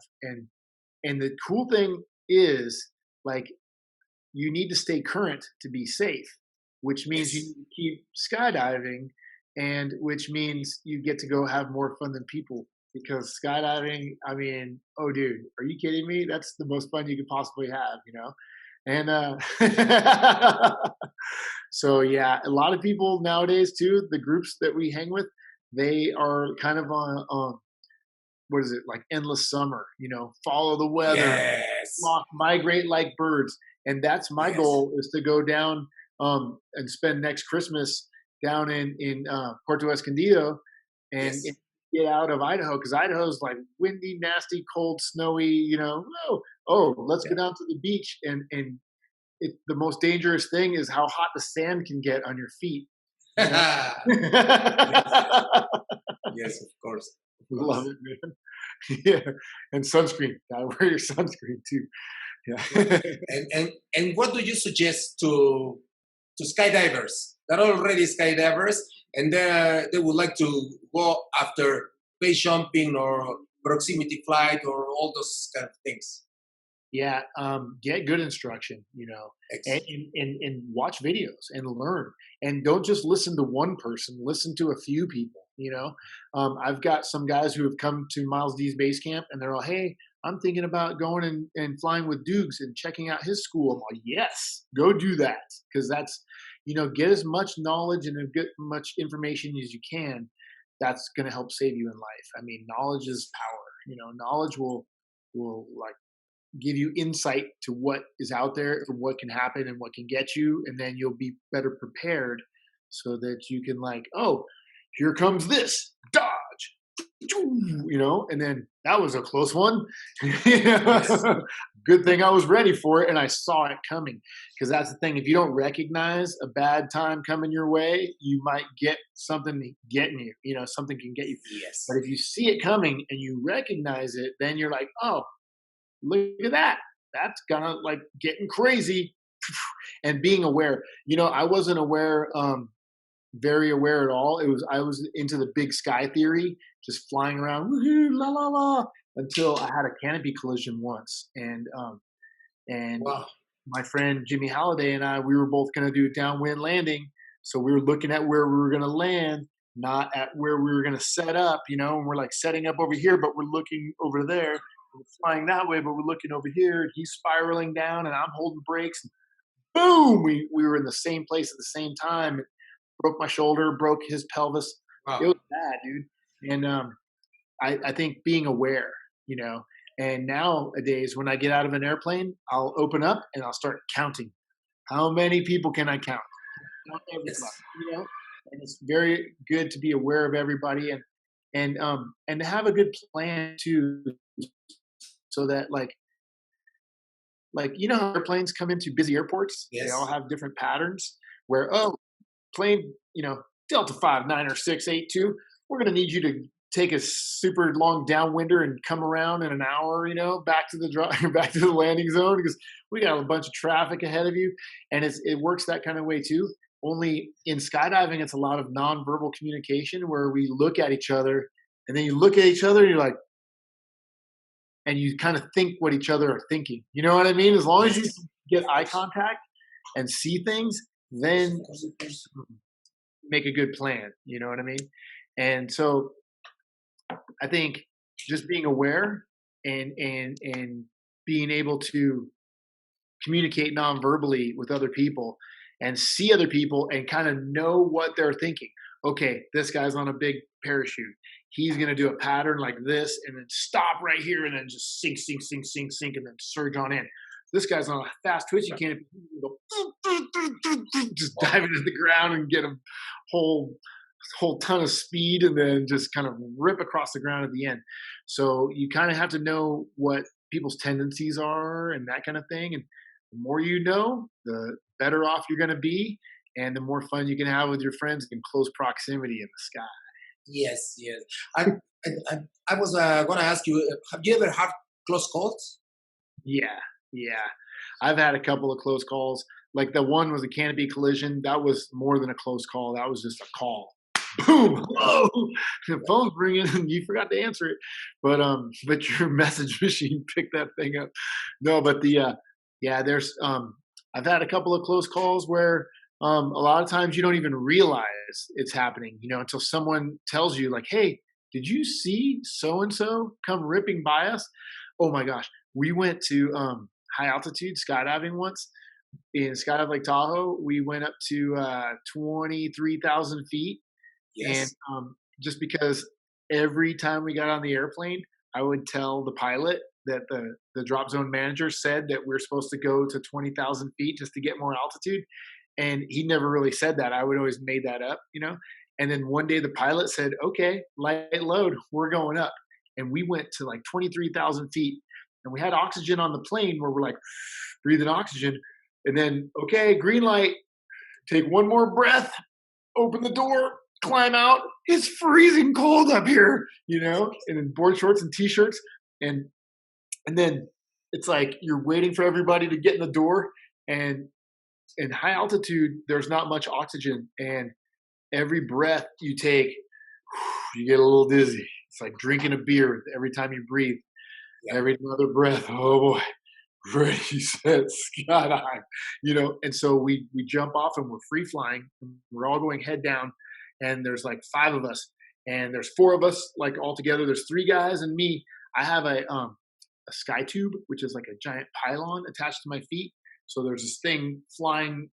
And the cool thing is, like, you need to stay current to be safe, which means you Yes. need to keep skydiving, and which means you get to go have more fun than people, because skydiving, I mean, oh dude, are you kidding me? That's the most fun you could possibly have, And so yeah, a lot of people nowadays too, the groups that we hang with, they are kind of on what is it, like endless summer, follow the weather, Yes. migrate like birds. And that's my Yes. goal, is to go down and spend next Christmas down in Puerto Escondido and Yes. get out of Idaho, because Idaho's like windy, nasty, cold, snowy. Let's go down to the beach, and the most dangerous thing is how hot the sand can get on your feet. Yes. Yes, of course. Of course. Love it, man. Yeah, and sunscreen. Gotta wear your sunscreen too. Yeah. And what do you suggest to skydivers that are already skydivers and they would like to go after base jumping or proximity flight or all those kind of things? Yeah, get good instruction, and, Excellent. and watch videos and learn. And don't just listen to one person, listen to a few people, I've got some guys who have come to Miles D's base camp, and they're all, hey, I'm thinking about going and flying with Dukes and checking out his school. I'm like, yes, go do that. Because that's, get as much knowledge and get much information as you can. That's going to help save you in life. I mean, knowledge is power. Knowledge will like give you insight to what is out there, what can happen and what can get you. And then you'll be better prepared so that you can, like, oh, here comes this, dodge, and then that was a close one. Yes. Good thing I was ready for it and I saw it coming. Because that's the thing. If you don't recognize a bad time coming your way, you might get something getting you. Something can get you. Yes. But if you see it coming and you recognize it, then you're like, oh, look at that. That's kind of like getting crazy. And being aware. I wasn't aware, very aware at all. I was into the big sky theory, just flying around, woohoo, la la la, until I had a canopy collision once, and Wow. my friend Jimmy Halliday and I, we were both going to do a downwind landing, so we were looking at where we were going to land, not at where we were going to set up, and we're like setting up over here, but we're looking over there. We're flying that way, but we're looking over here, and he's spiraling down, and I'm holding brakes. And boom! We were in the same place at the same time. Broke my shoulder, broke his pelvis. Wow. It was bad, dude. And I think being aware, and nowadays when I get out of an airplane, I'll open up and I'll start counting. How many people can I count? Count everybody, Yes. And it's very good to be aware of everybody and to have a good plan too, so that like how airplanes come into busy airports, Yes. they all have different patterns where, plane, Delta 59682, we're going to need you to take a super long downwinder and come around in an hour, back to the landing zone, because we got a bunch of traffic ahead of you. And it works that kind of way too. Only in skydiving, it's a lot of nonverbal communication where we look at each other, and then you look at each other and you're like, and you kind of think what each other are thinking. You know what I mean? As long as you get eye contact and see things, then make a good plan. You know what I mean? And so I think just being aware and being able to communicate non-verbally with other people and see other people and kind of know what they're thinking. Okay, this guy's on a big parachute. He's going to do a pattern like this and then stop right here and then just sink, sink, sink, sink, sink, and then surge on in. This guy's on a fast twitch. You can't just dive into the ground and get a whole ton of speed and then just kind of rip across the ground at the end. So you kind of have to know what people's tendencies are and that kind of thing. And the more you know, the better off you're going to be, and the more fun you can have with your friends in close proximity in the sky. Yes, yes. I was going to ask you, have you ever had close calls? Yeah. I've had a couple of close calls. Like the one was a canopy collision. That was more than a close call. That was just a call. Boom! Whoa! The phone's ringing and you forgot to answer it. But your message machine picked that thing up. No, but there's I've had a couple of close calls where a lot of times you don't even realize it's happening, until someone tells you like, hey, did you see so and so come ripping by us? Oh my gosh. We went to high altitude skydiving once in Skydive Lake Tahoe. We went up to 23,000 feet. Yes. And just because every time we got on the airplane, I would tell the pilot that the drop zone manager said that we're supposed to go to 20,000 feet just to get more altitude. And he never really said that. I would always made that up, And then one day the pilot said, okay, light load, we're going up. And we went to like 23,000 feet. And we had oxygen on the plane where we're like breathing oxygen. And then, okay, green light, take one more breath, open the door, climb out. It's freezing cold up here, and in board shorts and t-shirts. And then it's like you're waiting for everybody to get in the door. And in high altitude, there's not much oxygen. And every breath you take, you get a little dizzy. It's like drinking a beer every time you breathe. Every another breath, oh boy, ready, set, skydive, And so we jump off and we're free flying. We're all going head down, and there's like 5 of us, and there's 4 of us like all together. There's 3 guys and me. I have a sky tube, which is like a giant pylon attached to my feet. So there's this thing flying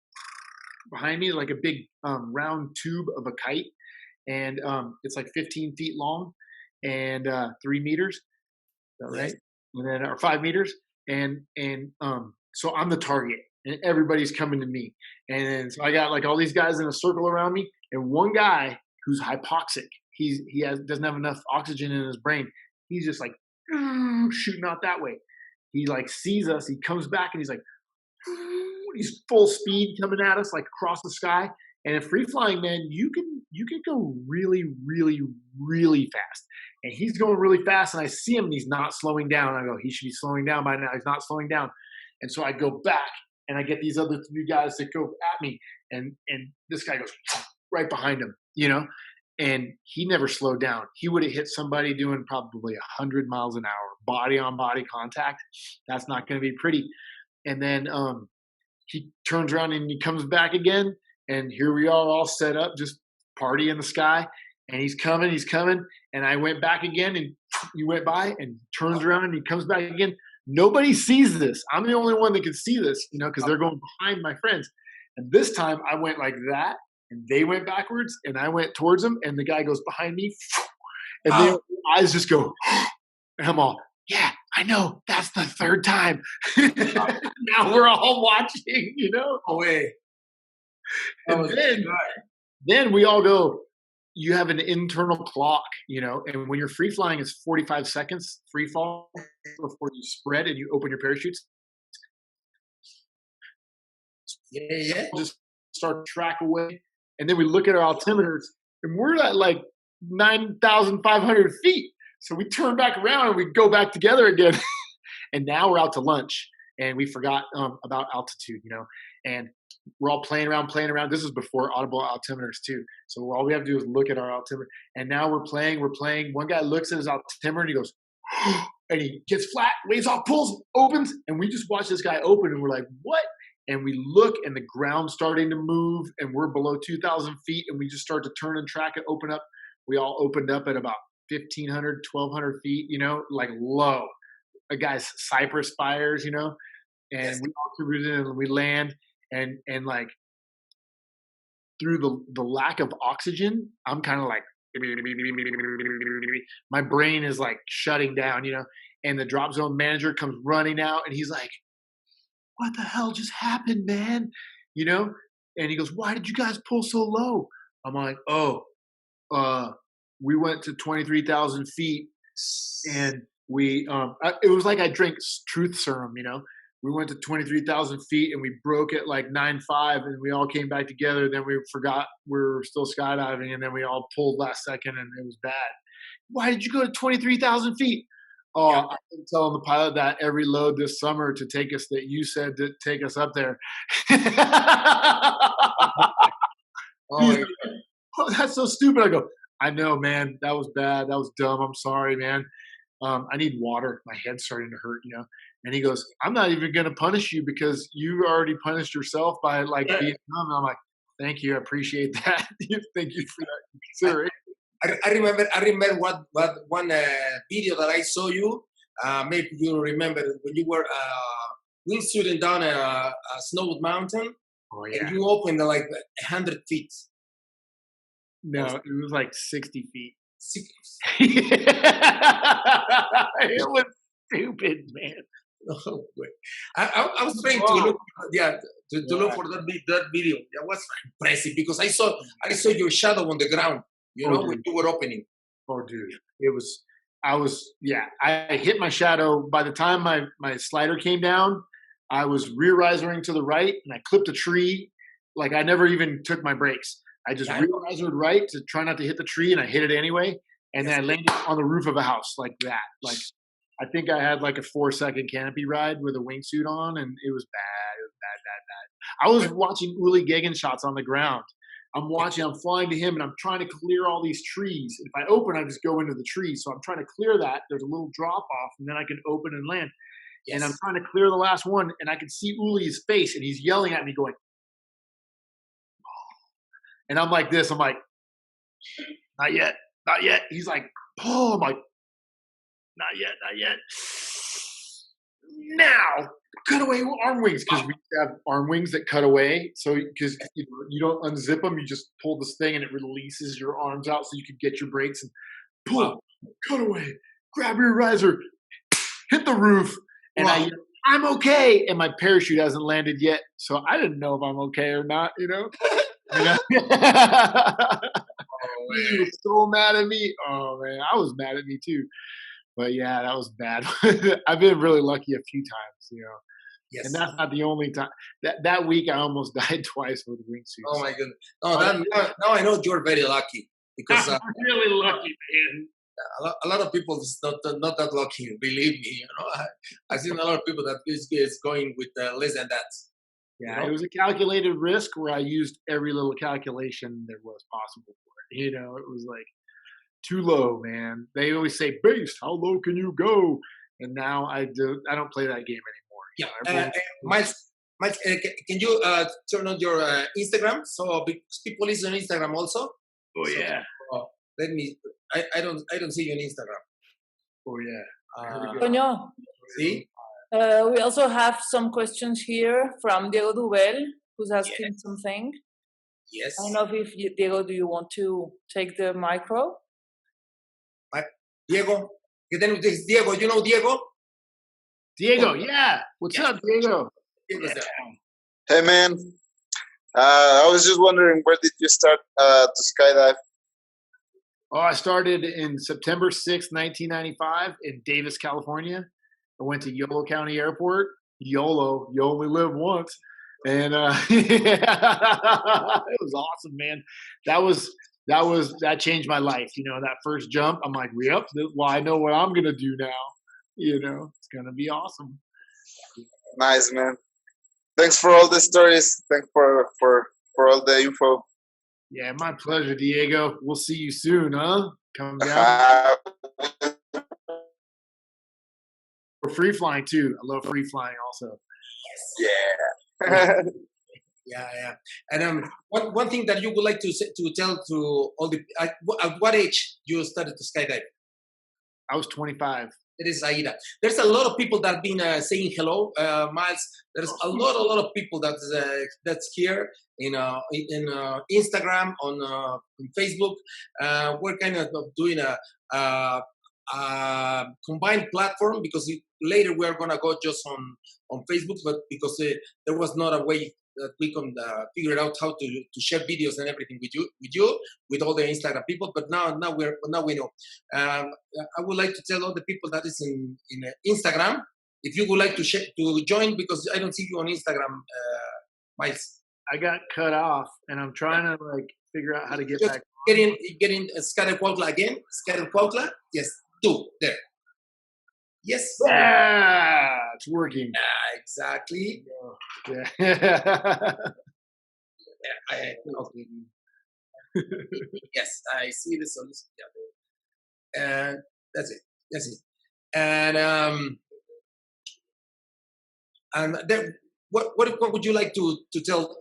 behind me, like a big round tube of a kite, and it's like 15 feet long and 3 meters. Right, and then or 5 meters, and so I'm the target, and everybody's coming to me, and so I got like all these guys in a circle around me, and one guy who's hypoxic, doesn't have enough oxygen in his brain. He's just like shooting out that way. He like sees us, he comes back, and he's like, he's full speed coming at us like across the sky. And in free flying, man, you can go really, really, really fast. And he's going really fast, and I see him, and he's not slowing down. I go, he should be slowing down by now. He's not slowing down. And so I go back, and I get these other 3 guys that go at me, and this guy goes right behind him, And he never slowed down. He would have hit somebody doing probably 100 miles an hour, body on body contact. That's not going to be pretty. And then he turns around and he comes back again. And here we are all set up, just party in the sky. And he's coming. And I went back again, and he went by and turns around and he comes back again. Nobody sees this. I'm the only one that can see this, because they're going behind my friends. And this time I went like that, and they went backwards, and I went towards them, and the guy goes behind me, and their eyes just go, and I'm all, yeah, I know. That's the 3rd time. Now we're all watching, Oh, wait. And then we all go, you have an internal clock, and when you're free flying, it's 45 seconds free fall before you spread and you open your parachutes. Yeah. Just start to track away. And then we look at our altimeters, and we're at like 9,500 feet. So we turn back around and we go back together again. And now we're out to lunch, and we forgot about altitude, and we're all playing around. This is before audible altimeters too. So all we have to do is look at our altimeter. And now we're playing. One guy looks at his altimeter and he goes, and he gets flat, waves off, pulls, opens. And we just watch this guy open, and we're like, what? And we look, and the ground's starting to move, and we're below 2,000 feet. And we just start to turn and track and open up. We all opened up at about 1,500, 1,200 feet, like low. A guy's cypress spires, and we all cruise in and we land. And like through the lack of oxygen, I'm kind of like my brain is like shutting down, and the drop zone manager comes running out and he's like, what the hell just happened, man? And he goes, why did you guys pull so low? I'm like, we went to 23,000 feet and we, it was like I drank truth serum, we went to 23,000 feet and we broke it like 9.5 and we all came back together. Then we forgot we were still skydiving and then we all pulled last second and it was bad. Why did you go to 23,000 feet? Oh, yeah. I've been telling the pilot that every load this summer to take us that you said to take us up there. Oh, that's so stupid. I go, I know, man. That was bad. That was dumb. I'm sorry, man. I need water. My head's starting to hurt, And he goes, I'm not even going to punish you because you already punished yourself by like being dumb. And I'm like, thank you. I appreciate that. Thank you for that consideration. I remember what one video that I saw you. Maybe you remember when you were wingsuiting down a snow mountain. Oh, yeah. And you opened like 100 feet. No, it was like 60 feet. It was stupid, man. Oh, wait. I was trying to look, to look for that video. That was impressive because I saw your shadow on the ground. When you were opening. Oh, dude, I hit my shadow. By the time my slider came down, I was rear risering to the right and I clipped a tree. Like I never even took my brakes. I just rear risered right to try not to hit the tree and I hit it anyway. And then I landed on the roof of a house like that. Like I think I had like a 4-second canopy ride with a wingsuit on and it was bad. It was bad. I was watching Uli Gagin shots on the ground. I'm flying to him and I'm trying to clear all these trees. If I open, I just go into the trees. So I'm trying to clear that. There's a little drop off and then I can open and land. Yes. And I'm trying to clear the last one and I can see Uli's face and he's yelling at me going, oh. And I'm like this. I'm like, not yet, not yet. He's like, oh, I'm like, not yet, not yet. Now. Cut away arm wings because we have arm wings that cut away. So because you don't unzip them, you just pull this thing and it releases your arms out so you can get your brakes and pull, cut away, grab your riser, hit the roof, and I'm okay. And my parachute hasn't landed yet, so I didn't know if I'm okay or not. He was so mad at me. Oh man, I was mad at me too. But yeah, that was bad. I've been really lucky a few times, Yes. And that's not the only time. That week I almost died twice with wingsuits. Oh my goodness! Oh, now I know you're very lucky because I'm really lucky, man. A lot of people is not that lucky. Believe me, I've seen a lot of people that is going with less than that. Yeah, it was a calculated risk where I used every little calculation there was possible for it. It was like too low, man. They always say, "Base, how low can you go?" And now I don't play that game anymore. Yeah, Miles, can you turn on your Instagram so people listen on Instagram also? Oh yeah. Let me. I don't see you on Instagram. Oh yeah. Toño. See. We also have some questions here from Diego Duvel, who's asking something. Yes. I don't know if Diego, do you want to take the micro? Diego, Diego, you know Diego? Diego, yeah. What's up, Diego? Yeah. Hey, man. I was just wondering, where did you start to skydive? Oh, I started in September 6th, 1995 in Davis, California. I went to Yolo County Airport. YOLO, you only live once. And it was awesome, man. That changed my life. That first jump, I'm like, yep, well, I know what I'm going to do now. It's going to be awesome. Nice, man. Thanks for all the stories. Thanks for all the info. Yeah, my pleasure, Diego. We'll see you soon, huh? Come down. For free flying, too. I love free flying also. Yeah. Yeah. And one thing that you would like to tell to all the at what age you started to skydive? I was 25. It is Aida. There's a lot of people that have been saying hello, Miles. There's a lot of people that's here in Instagram, on Facebook. We're kind of doing a combined platform because later we're gonna go just on Facebook, but because there was not a way that we can figure out how to share videos and everything with all the Instagram people. But now we know. I would like to tell all the people that is in Instagram, if you would like to join, because I don't see you on Instagram, Miles. I got cut off, and I'm trying to figure out how to get Just back. Get in Skydive Cuautla again. Skydive Cuautla. Yes, 2 there. Yes. Yeah, it's working. Exactly. Yeah. Okay. Yes, I see the solution. And that's it. And then, what would you like to tell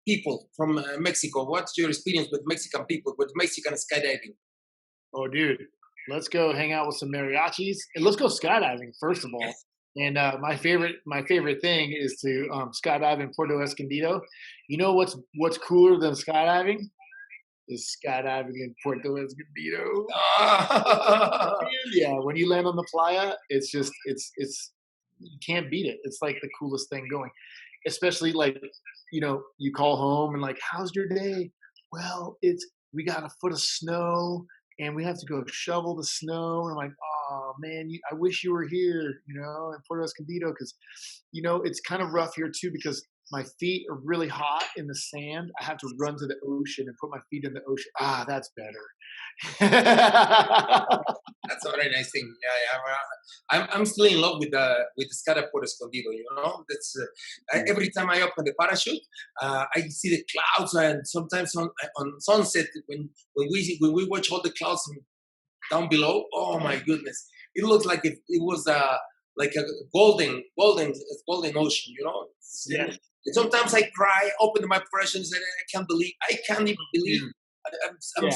people from Mexico? What's your experience with Mexican people, with Mexican skydiving? Oh, dude, let's go hang out with some mariachis and let's go skydiving first of all. Yes. And my favorite thing is to skydive in Puerto Escondido. You know what's cooler than skydiving? Is skydiving in Puerto Escondido. Yeah, when you land on the playa, it's you can't beat it. It's like the coolest thing going. Especially you call home and how's your day? Well, we got a foot of snow and we have to go shovel the snow. And I'm like, oh man, I wish you were here, in Puerto Escondido, because it's kind of rough here too because my feet are really hot in the sand. I have to run to the ocean and put my feet in the ocean. That's better. That's a very nice thing. Yeah. I'm still in love with the Skydive Puerto Escondido. That's every time I open the parachute, I see the clouds, and sometimes on sunset when we watch all the clouds down below. Oh my goodness! It looks like it was like a golden ocean. Yeah. And sometimes I cry, open my impressions, and I can't even believe. I'm still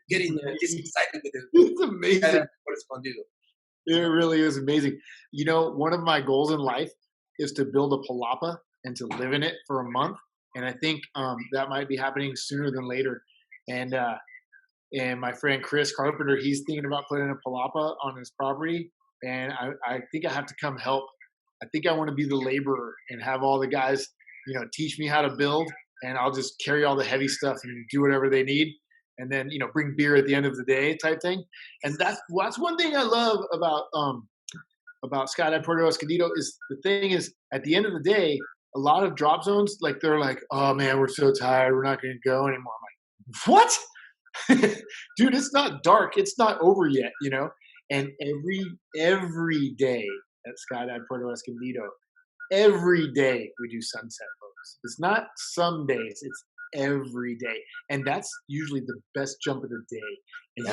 getting excited with it. It's amazing. It really is amazing. One of my goals in life is to build a palapa and to live in it for a month. And I think that might be happening sooner than later. And my friend Chris Carpenter, he's thinking about putting a palapa on his property. And I think I have to come help. I think I want to be the laborer and have all the guys, teach me how to build. And I'll just carry all the heavy stuff and do whatever they need. And then, bring beer at the end of the day type thing. And that's one thing I love about Skydive Puerto Escondido is the thing is at the end of the day, a lot of drop zones, they're like, oh man, we're so tired. We're not going to go anymore. I'm like, what? Dude, it's not dark. It's not over yet, And every day at Skydive Puerto Escondido, every day we do sunset boats. It's not some days, it's every day. And that's usually the best jump of the day. And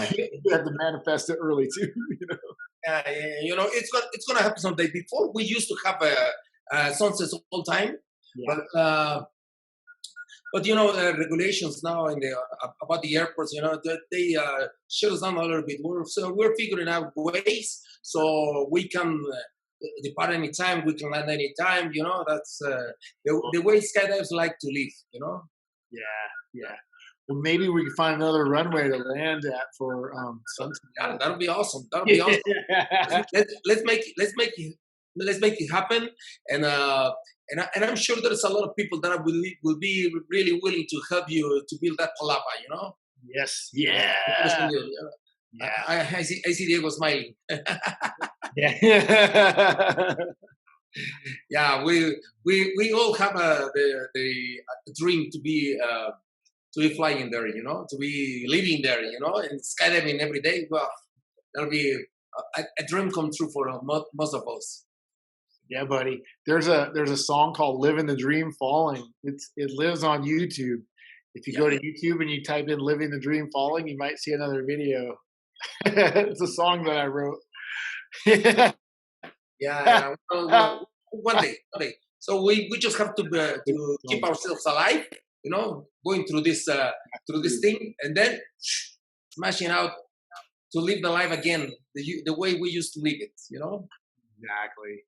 you have to manifest it early too, it's gonna happen someday. Before we used to have sunsets all the time, but regulations now about the airports, they shut us down a little bit. We're figuring out ways so we can depart anytime, we can land anytime. That's the way skydivers like to live. Yeah. Well, maybe we can find another runway to land at for sunset. Yeah, that'll be awesome. Let's make it happen. And I'm sure there's a lot of people that will be really willing to help you to build that palapa. Yes. Yeah. Yeah. I see Diego smiling. Yeah. Yeah, we all have the dream to be flying there, to be living there, and skydiving every day. Well, that'll be a dream come true for most of us. Yeah, buddy. There's a song called "Living the Dream Falling." It lives on YouTube. If you go to YouTube and you type in "Living the Dream Falling," you might see another video. It's a song that I wrote. Yeah. Well, one day. So we just have to keep ourselves alive, going through this thing, and then smashing out live the life again, the way we used to live it. You know.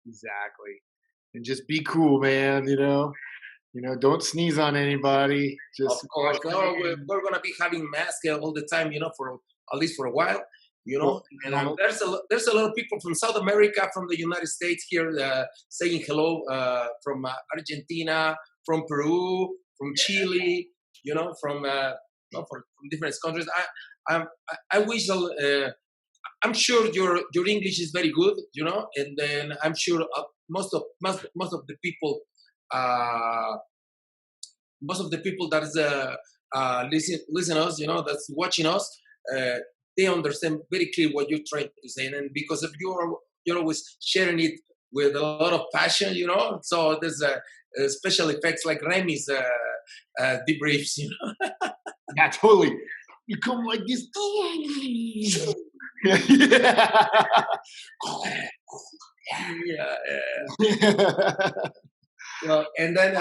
Exactly. And just be cool, man. Don't sneeze on anybody. Just Of course, no, we're gonna be having masks all the time. You know, for at least for a while. You know, Well, and there's a lot of people from South America, from the United States here saying hello, from Argentina, from Peru, from Chile. You know, from different countries. I wish. I'm sure your English is very good. You know, and then I'm sure most of the people. Most of the people that is listen us, you know, that's watching us, they understand very clear what you're trying to say, and because of you're always sharing it with a lot of passion, you know. So there's special effects like Remy's debriefs, you know. Yeah, totally. You come like this. Yeah. Well, and then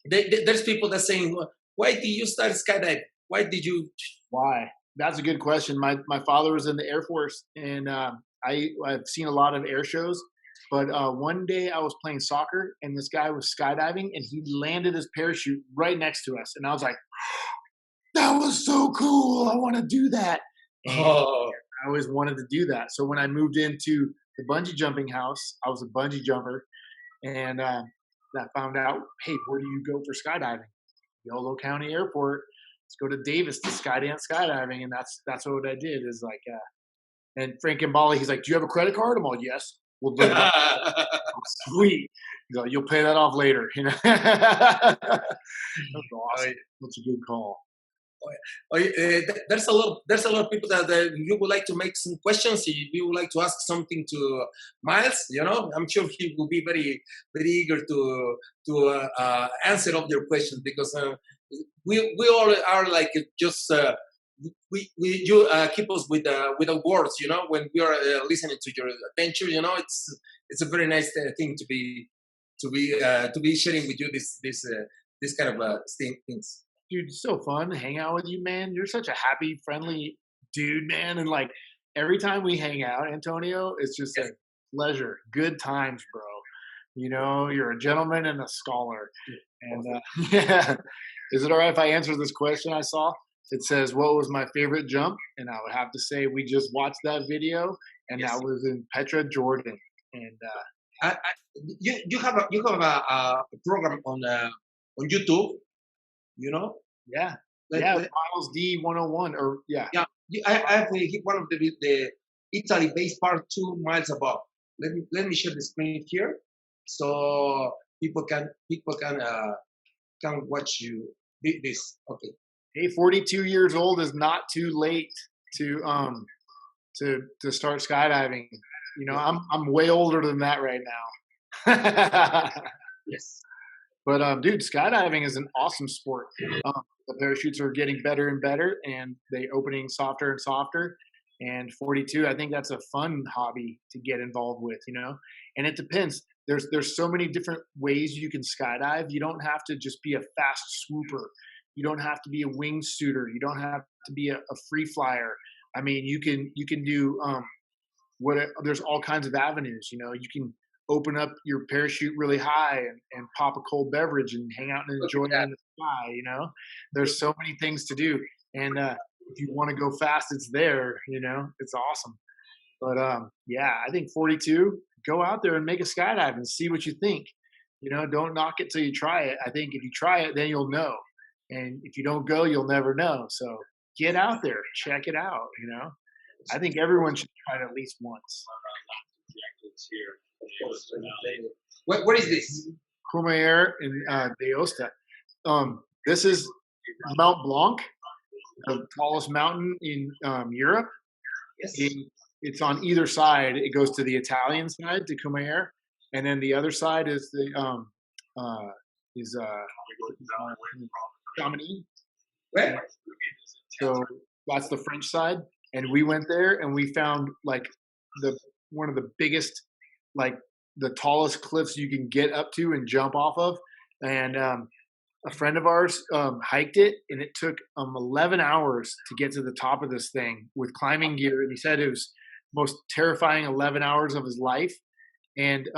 there's people that saying, why did you start skydiving? Why did you? Why? That's a good question. My father was in the Air Force, and I've seen a lot of air shows. But one day I was playing soccer, and this guy was skydiving, and he landed his parachute right next to us, and I was like, "That was so cool! I want to do that." And I always wanted to do that. So when I moved into the bungee jumping house, I was a bungee jumper, and I found out, hey, where do you go for skydiving? Yolo County Airport. Let's go to Davis to Skydance skydiving, and that's what I did. Is like, and Frank and Bali, he's like, do you have a credit card? I'm all, yes. We'll do it. Sweet. He's like, you'll pay that off later. You know, that's awesome. That's a good call. There's a lot of people that you would like to make some questions. If you would like to ask something to Miles, you know, I'm sure he will be very, very eager to answer all your questions, because we all are like just you keep us with the words, you know, when we are listening to your adventure. You know, it's a very nice thing to be sharing with you this kind of things. Dude, it's so fun to hang out with you, man. You're such a happy, friendly dude, man. And like every time we hang out, Antonio, it's just a pleasure. Good times, bro. You know, you're a gentleman and a scholar. And yeah. Is it all right if I answer this question I saw? It says, what was my favorite jump? And I would have to say we just watched that video, and that was in Petra, Jordan. And you have a program on YouTube. You know? Yeah. Miles D 101 or yeah. I have one of the Italy-based part 2 miles above. Let me share the screen here, so people can watch you this. Okay. Hey, 42 years old is not too late to start skydiving. You know, I'm way older than that right now. Yes. But dude, skydiving is an awesome sport. The parachutes are getting better and better, and they opening softer and softer. And 42, I think that's a fun hobby to get involved with, you know. And it depends. There's so many different ways you can skydive. You don't have to just be a fast swooper. You don't have to be a wingsuiter. You don't have to be a free flyer. I mean, you can do there's all kinds of avenues. You know, you can open up your parachute really high and pop a cold beverage and hang out and enjoy it in the sky. You know, there's so many things to do. And if you want to go fast, it's there. You know, it's awesome. But yeah, I think 42. Go out there and make a skydive and see what you think. You know, don't knock it till you try it. I think if you try it, then you'll know. And if you don't go, you'll never know. So get out there, check it out. You know, I think everyone should try it at least once. What is this? Courmayeur in d'Aosta. This is Mount Blanc, the tallest mountain in Europe. Yes. It's on either side. It goes to the Italian side, to Courmayeur, and then the other side is the Chamonix. Where? So that's the French side, and we went there and we found like one of the biggest, like the tallest cliffs you can get up to and jump off of, and a friend of ours hiked it, and it took 11 hours to get to the top of this thing with climbing gear. And he said it was the most terrifying 11 hours of his life. And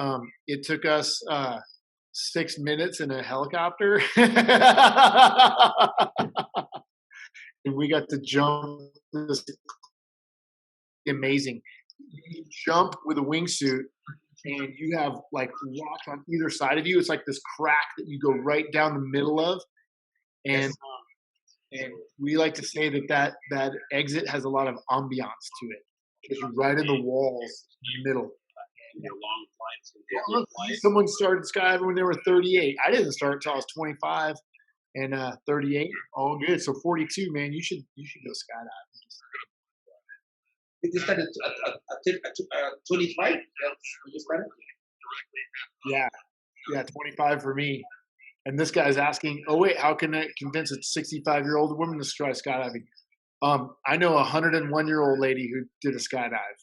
it took us 6 minutes in a helicopter. And we got to jump this amazing. You jump with a wingsuit, and you have like rocks on either side of you. It's like this crack that you go right down the middle of, and we like to say that exit has a lot of ambiance to it because you're right in the walls in the middle. Someone started skydiving when they were 38. I didn't start until I was 25, and 38, all good. So 42, man, you should go skydiving. You started at 25? Yeah, 25 for me. And this guy's asking, oh wait, how can I convince a 65-year-old woman to try skydiving? I know a 101-year-old lady who did a skydive.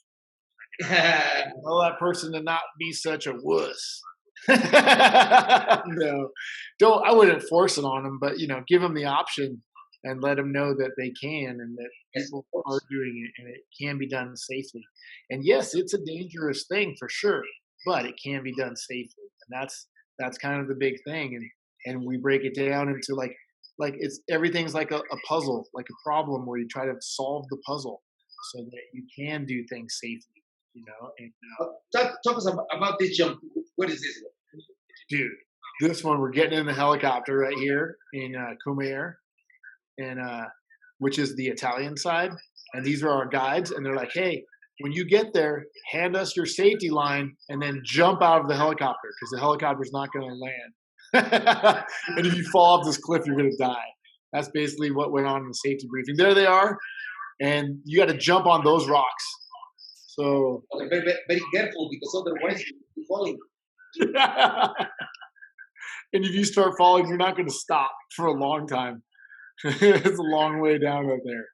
Tell that person to not be such a wuss. No, don't. I wouldn't force it on them, but give them the option and let them know that they can and that people are doing it and it can be done safely. And yes, it's a dangerous thing for sure, but it can be done safely, and that's kind of the big thing. And we break it down into like it's everything's like a puzzle, like a problem where you try to solve the puzzle so that you can do things safely. And talk us about this jump. What is this one? Dude, this one we're getting in the helicopter right here in Cumair, and which is the Italian side. And these are our guides, and they're like, hey, when you get there, hand us your safety line and then jump out of the helicopter because the helicopter's not going to land. And if you fall off this cliff, you're going to die. That's basically what went on in the safety briefing. There they are, and you got to jump on those rocks. So very, very careful because otherwise you'll be falling. And if you start falling, you're not going to stop for a long time. It's a long way down out there,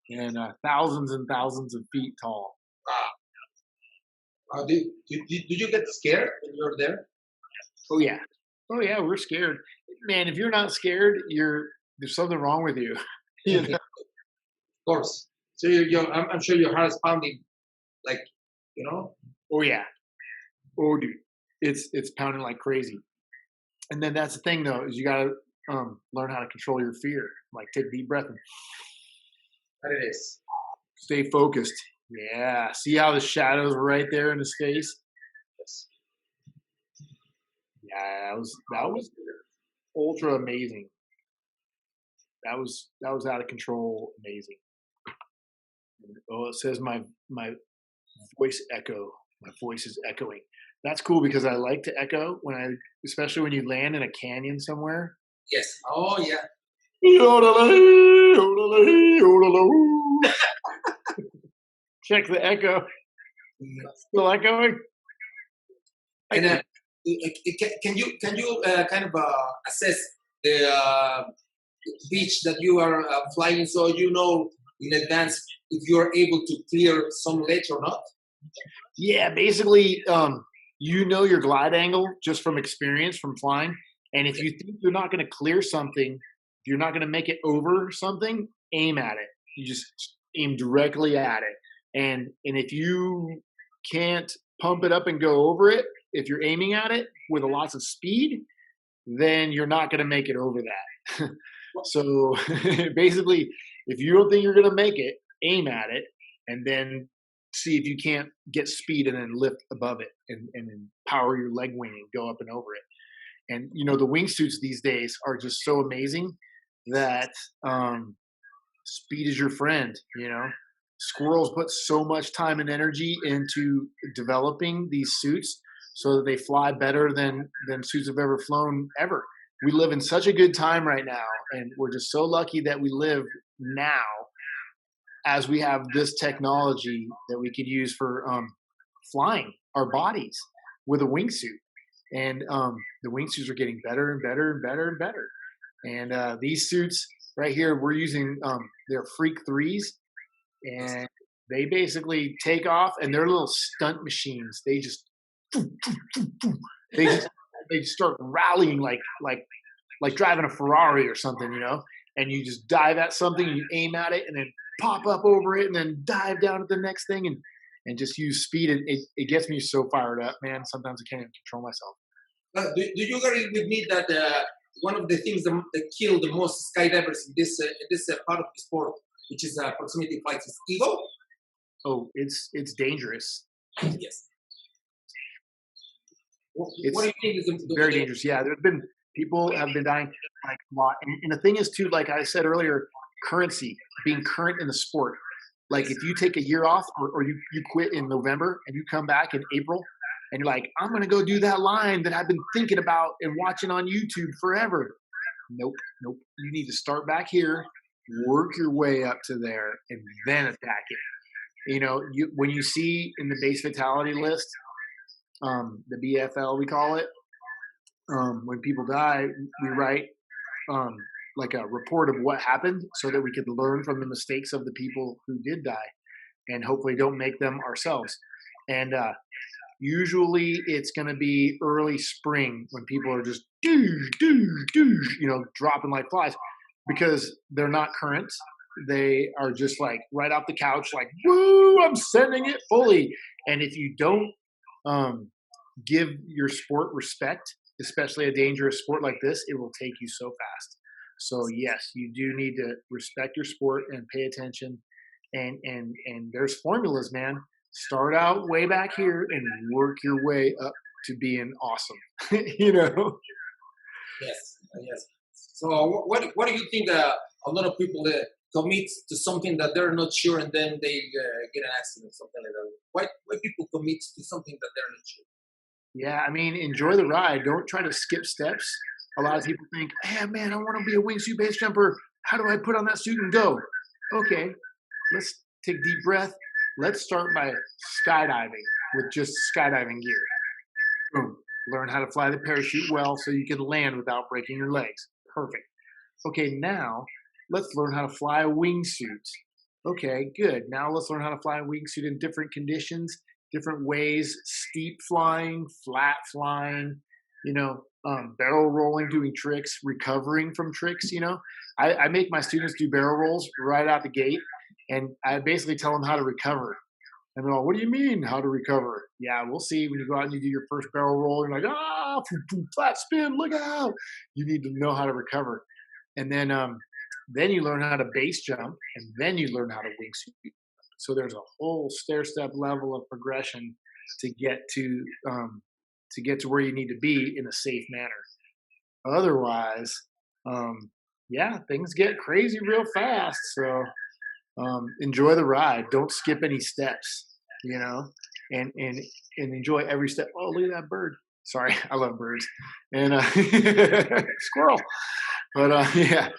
and thousands and thousands of feet tall. Wow. Did you get scared when you were there? Oh yeah, we're scared, man. If you're not scared, there's something wrong with you. Of course. So I'm sure your heart is pounding. Oh yeah. Oh dude, it's pounding like crazy. And then that's the thing though, is you gotta learn how to control your fear. Like take a deep breath and That it is. stay focused. Yeah. See how the shadows were right there in his face? Yes. Yeah, that was ultra amazing. That was out of control, amazing. Oh, it says my voice echo. My voice is echoing. That's cool because I like to echo especially when you land in a canyon somewhere. Yes. Oh yeah. Check the echo. Still echoing. And can you kind of assess the beach that you are flying so you know in advance if you are able to clear some ledge or not? Yeah, basically, your glide angle just from experience from flying. And if you think you're not going to clear something, you're not going to make it over something, aim at it. You just aim directly at it. And if you can't pump it up and go over it, if you're aiming at it with lots of speed, then you're not going to make it over that. So basically, if you don't think you're going to make it, aim at it and then see if you can't get speed and then lift above it and then power your leg wing and go up and over it. And, the wingsuits these days are just so amazing that speed is your friend, Squirrels put so much time and energy into developing these suits so that they fly better than suits have ever flown ever. We live in such a good time right now, and we're just so lucky that we live now as we have this technology that we could use for flying our bodies with a wingsuit. And the wingsuits are getting better and better and better and better. And these suits right here, we're using they're Freak 3s, and they basically take off, and they're little stunt machines. They just start rallying like like driving a Ferrari or something, you know, and you just dive at something, and you aim at it, and then pop up over it, and then dive down at the next thing, and just use speed. And it gets me so fired up, man. Sometimes I can't even control myself. Do you agree with me that one of the things that kill the most skydivers in this part of the sport, which is proximity flights, is ego? Oh, it's dangerous. Yes. What do you think is very dangerous? Yeah, there's been people have been dying like a lot, and the thing is too, like I said earlier, currency, being current in the sport. Like if you take a year off or you quit in November and you come back in April and you're like, I'm gonna go do that line that I've been thinking about and watching on YouTube forever. Nope. You need to start back here, work your way up to there, and then attack it. You know, when you see in the base fatality list, the BFL we call it, when people die, we write like a report of what happened so that we could learn from the mistakes of the people who did die and hopefully don't make them ourselves. And usually it's going to be early spring when people are just you know, dropping like flies because they're not current. They are just like right off the couch, like, woo, I'm sending it fully. And if you don't give your sport respect, especially a dangerous sport like this, it will take you so fast. So yes, you do need to respect your sport and pay attention. And there's formulas, man. Start out way back here and work your way up to being awesome. You know. Yes. So what do you think? A lot of people commit to something that they're not sure, and then they get an accident, something like that. Why people commit to something that they're not sure? Yeah, I mean, enjoy the ride. Don't try to skip steps. A lot of people think, hey, man, I want to be a wingsuit base jumper. How do I put on that suit and go? Okay, let's take a deep breath. Let's start by skydiving with just skydiving gear. Boom. Learn how to fly the parachute well so you can land without breaking your legs. Perfect. Okay, now let's learn how to fly a wingsuit. Okay, good. Now let's learn how to fly a wingsuit in different conditions, different ways, steep flying, flat flying, you know, barrel rolling, doing tricks, recovering from tricks, you know. I make my students do barrel rolls right out the gate, and I basically tell them how to recover. And they're all, what do you mean, how to recover? Yeah, we'll see. When you go out and you do your first barrel roll, you're like, flat spin, look out. You need to know how to recover. And then you learn how to base jump, and then you learn how to wingsuit. So there's a whole stair-step level of progression to get to where you need to be in a safe manner. Otherwise, yeah, things get crazy real fast. So enjoy the ride. Don't skip any steps, you know, and enjoy every step. Oh, look at that bird. Sorry, I love birds. And squirrel. But yeah,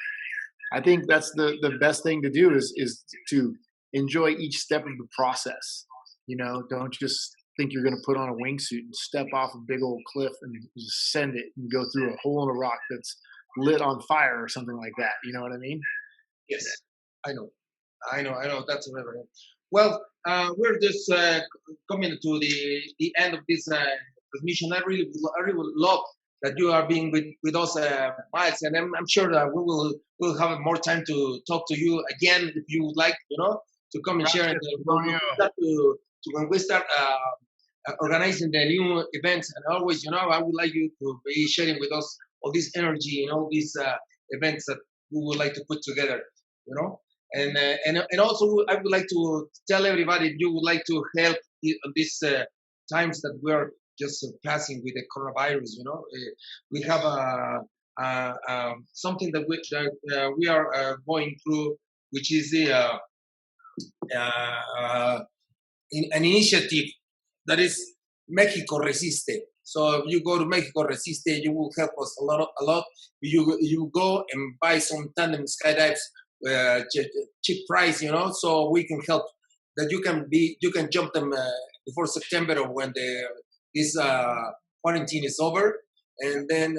I think that's the best thing to do is to enjoy each step of the process. You know, don't just think you're going to put on a wingsuit and step off a big old cliff and just send it and go through a hole in a rock that's lit on fire or something like that. You know what I mean? Yes, I know. That's right. Well, we're just coming to the end of this transmission. I really love that you are being with us, Miles, and I'm sure that we'll have more time to talk to you again if you would like, you know, to come and share. When we start organizing the new events, and always, you know, I would like you to be sharing with us all this energy and all these events that we would like to put together, you know. And also, I would like to tell everybody if you would like to help on these times that we are just passing with the coronavirus. You know, we have something that we are going through, which is an initiative that is Mexico Resiste. So if you go to Mexico Resiste, you will help us a lot. You go and buy some tandem skydives. Cheap price, you know, so we can help that you can jump them before September or when this quarantine is over, and then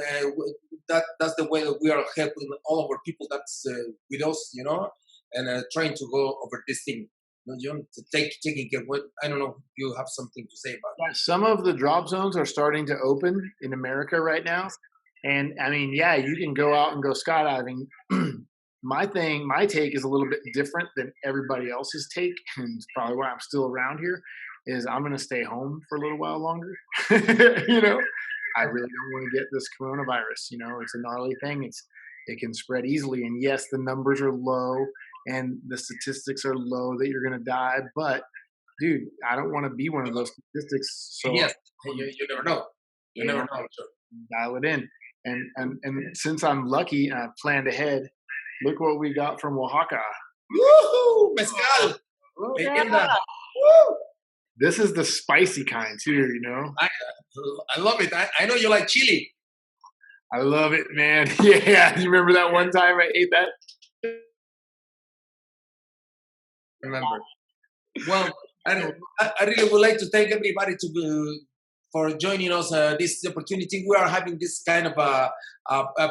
that's the way that we are helping all of our people that's with us, you know, and trying to go over this thing. You know, taking care. I don't know if you have something to say about it. Some of the drop zones are starting to open in America right now. And I mean, yeah, you can go out and go skydiving. My take is a little bit different than everybody else's take, and it's probably why I'm still around here, is I'm going to stay home for a little while longer. You know, I really don't want to get this coronavirus. You know, it's a gnarly thing. It can spread easily. And yes, the numbers are low and the statistics are low that you're going to die. But dude, I don't want to be one of those statistics. So yes, you never know. You never know. Sure. Dial it in. And since I'm lucky and I've planned ahead, look what we got from Oaxaca. Woohoo! Mezcal! Leyenda. Woo! This is the spicy kind too, you know? I love it. I know you like chili. I love it, man. Yeah, you remember that one time I ate that? Remember. Well, I really would like to thank everybody for joining us this opportunity. We are having this kind of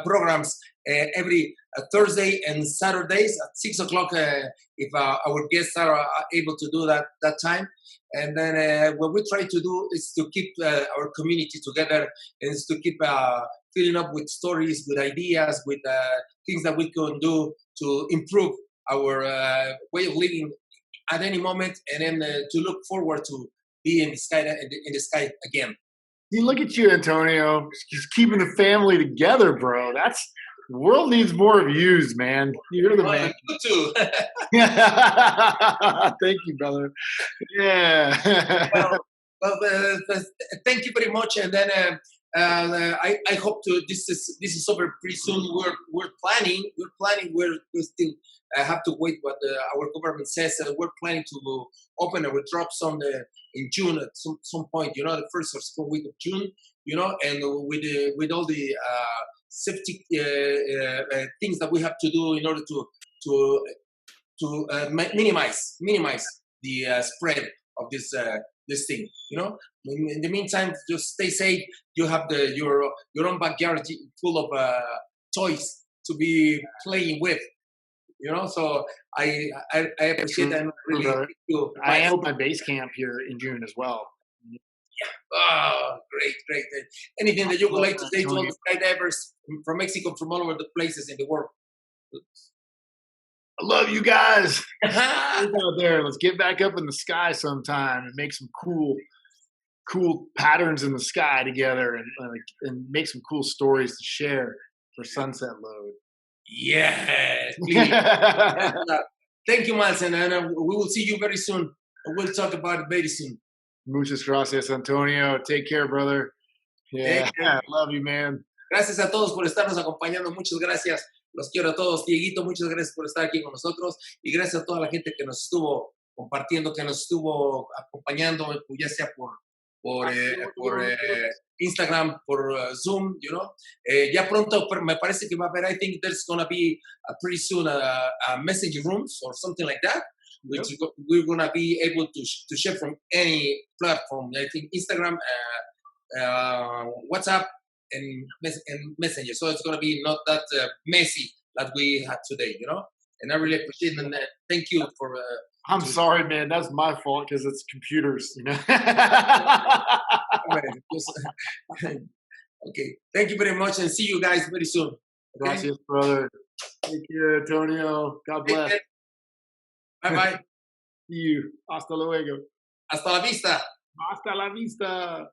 programs every Thursday and Saturdays at 6 o'clock if our guests are able to do that time. And then what we try to do is to keep our community together, and is to keep filling up with stories, with ideas, with things that we can do to improve our way of living at any moment, and then to look forward to be in the sky again. See, look at you, Antonio. Just keeping the family together, bro. The world needs more of yous, man. You're the man. You too. Thank you, brother. Yeah. well, thank you very much. And then I hope this is over pretty soon. We're planning. We still have to wait what our government says. We're planning to open our drops in June at some point. You know, the first or second week of June. You know, and with all the safety things that we have to do in order to minimize the spread of this thing. You know, in the meantime, just stay safe. You have your own backyard full of toys to be playing with. You know, so I appreciate that. Really, I am my base camp here in June as well. Yeah. Oh, great. Anything that you would like to say to all the skydivers from Mexico, from all over the places in the world? I love you guys. Out there. Let's get back up in the sky sometime and make some cool patterns in the sky together, and make some cool stories to share for Sunset Load. Yes. Thank you, Miles, and we will see you very soon. We'll talk about it very soon. Muchas gracias, Antonio. Take care, brother. Yeah, love you, man. Gracias a todos por estarnos acompañando. Muchas gracias. Los quiero a todos. Dieguito, muchas gracias por estar aquí con nosotros. Y gracias a toda la gente que nos estuvo compartiendo, que nos estuvo acompañando, ya sea por Instagram, por Zoom, you know. Ya pronto me parece que va a haber, I think there's going to be pretty soon a messaging rooms or something like that, which we're going to be able to share from any platform. I think Instagram, WhatsApp, and Messenger. So it's going to be not that messy that we had today, you know. And I really appreciate it. And thank you for... I'm sorry, man. That's my fault because it's computers, you know. Okay. Thank you very much, and see you guys very soon. Okay? Gracias, brother. Take care, Antonio. God bless. Bye-bye. See you. Hasta luego. Hasta la vista. Hasta la vista.